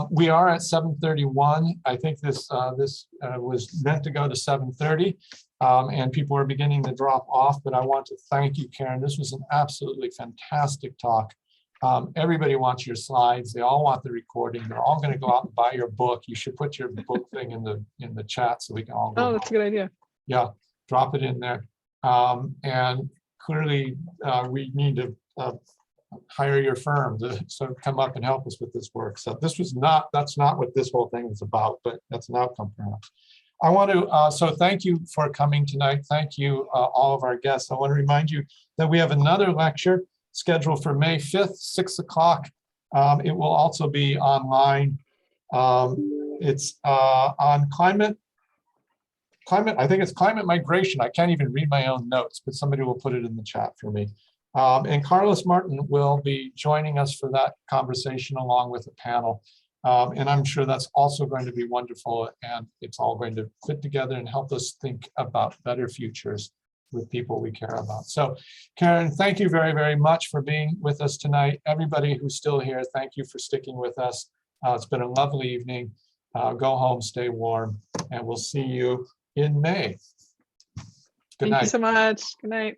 We are at 7:31. I think this was meant to go to 7:30, and people are beginning to drop off, but I want to thank you, Karen. This was an absolutely fantastic talk. Everybody wants your slides. They all want the recording. They're all going to go out and buy your book. You should put your book thing in the chat so we can all go. Oh, that's a good idea. Yeah, drop it in there. And clearly we need to hire your firm to sort of come up and help us with this work. So that's not what this whole thing is about, but that's an outcome perhaps. I want to, so thank you for coming tonight. Thank you, all of our guests. I want to remind you that we have another lecture scheduled for May 5th, 6 o'clock. It will also be online. It's on climate, I think it's climate migration. I can't even read my own notes, but somebody will put it in the chat for me. And Carlos Martin will be joining us for that conversation along with a panel. And I'm sure that's also going to be wonderful, and it's all going to fit together and help us think about better futures with people we care about. So Karen, thank you very, very much for being with us tonight. Everybody who's still here, thank you for sticking with us. It's been a lovely evening. Go home, stay warm, and we'll see you in May. Good night. Thank you so much. Good night.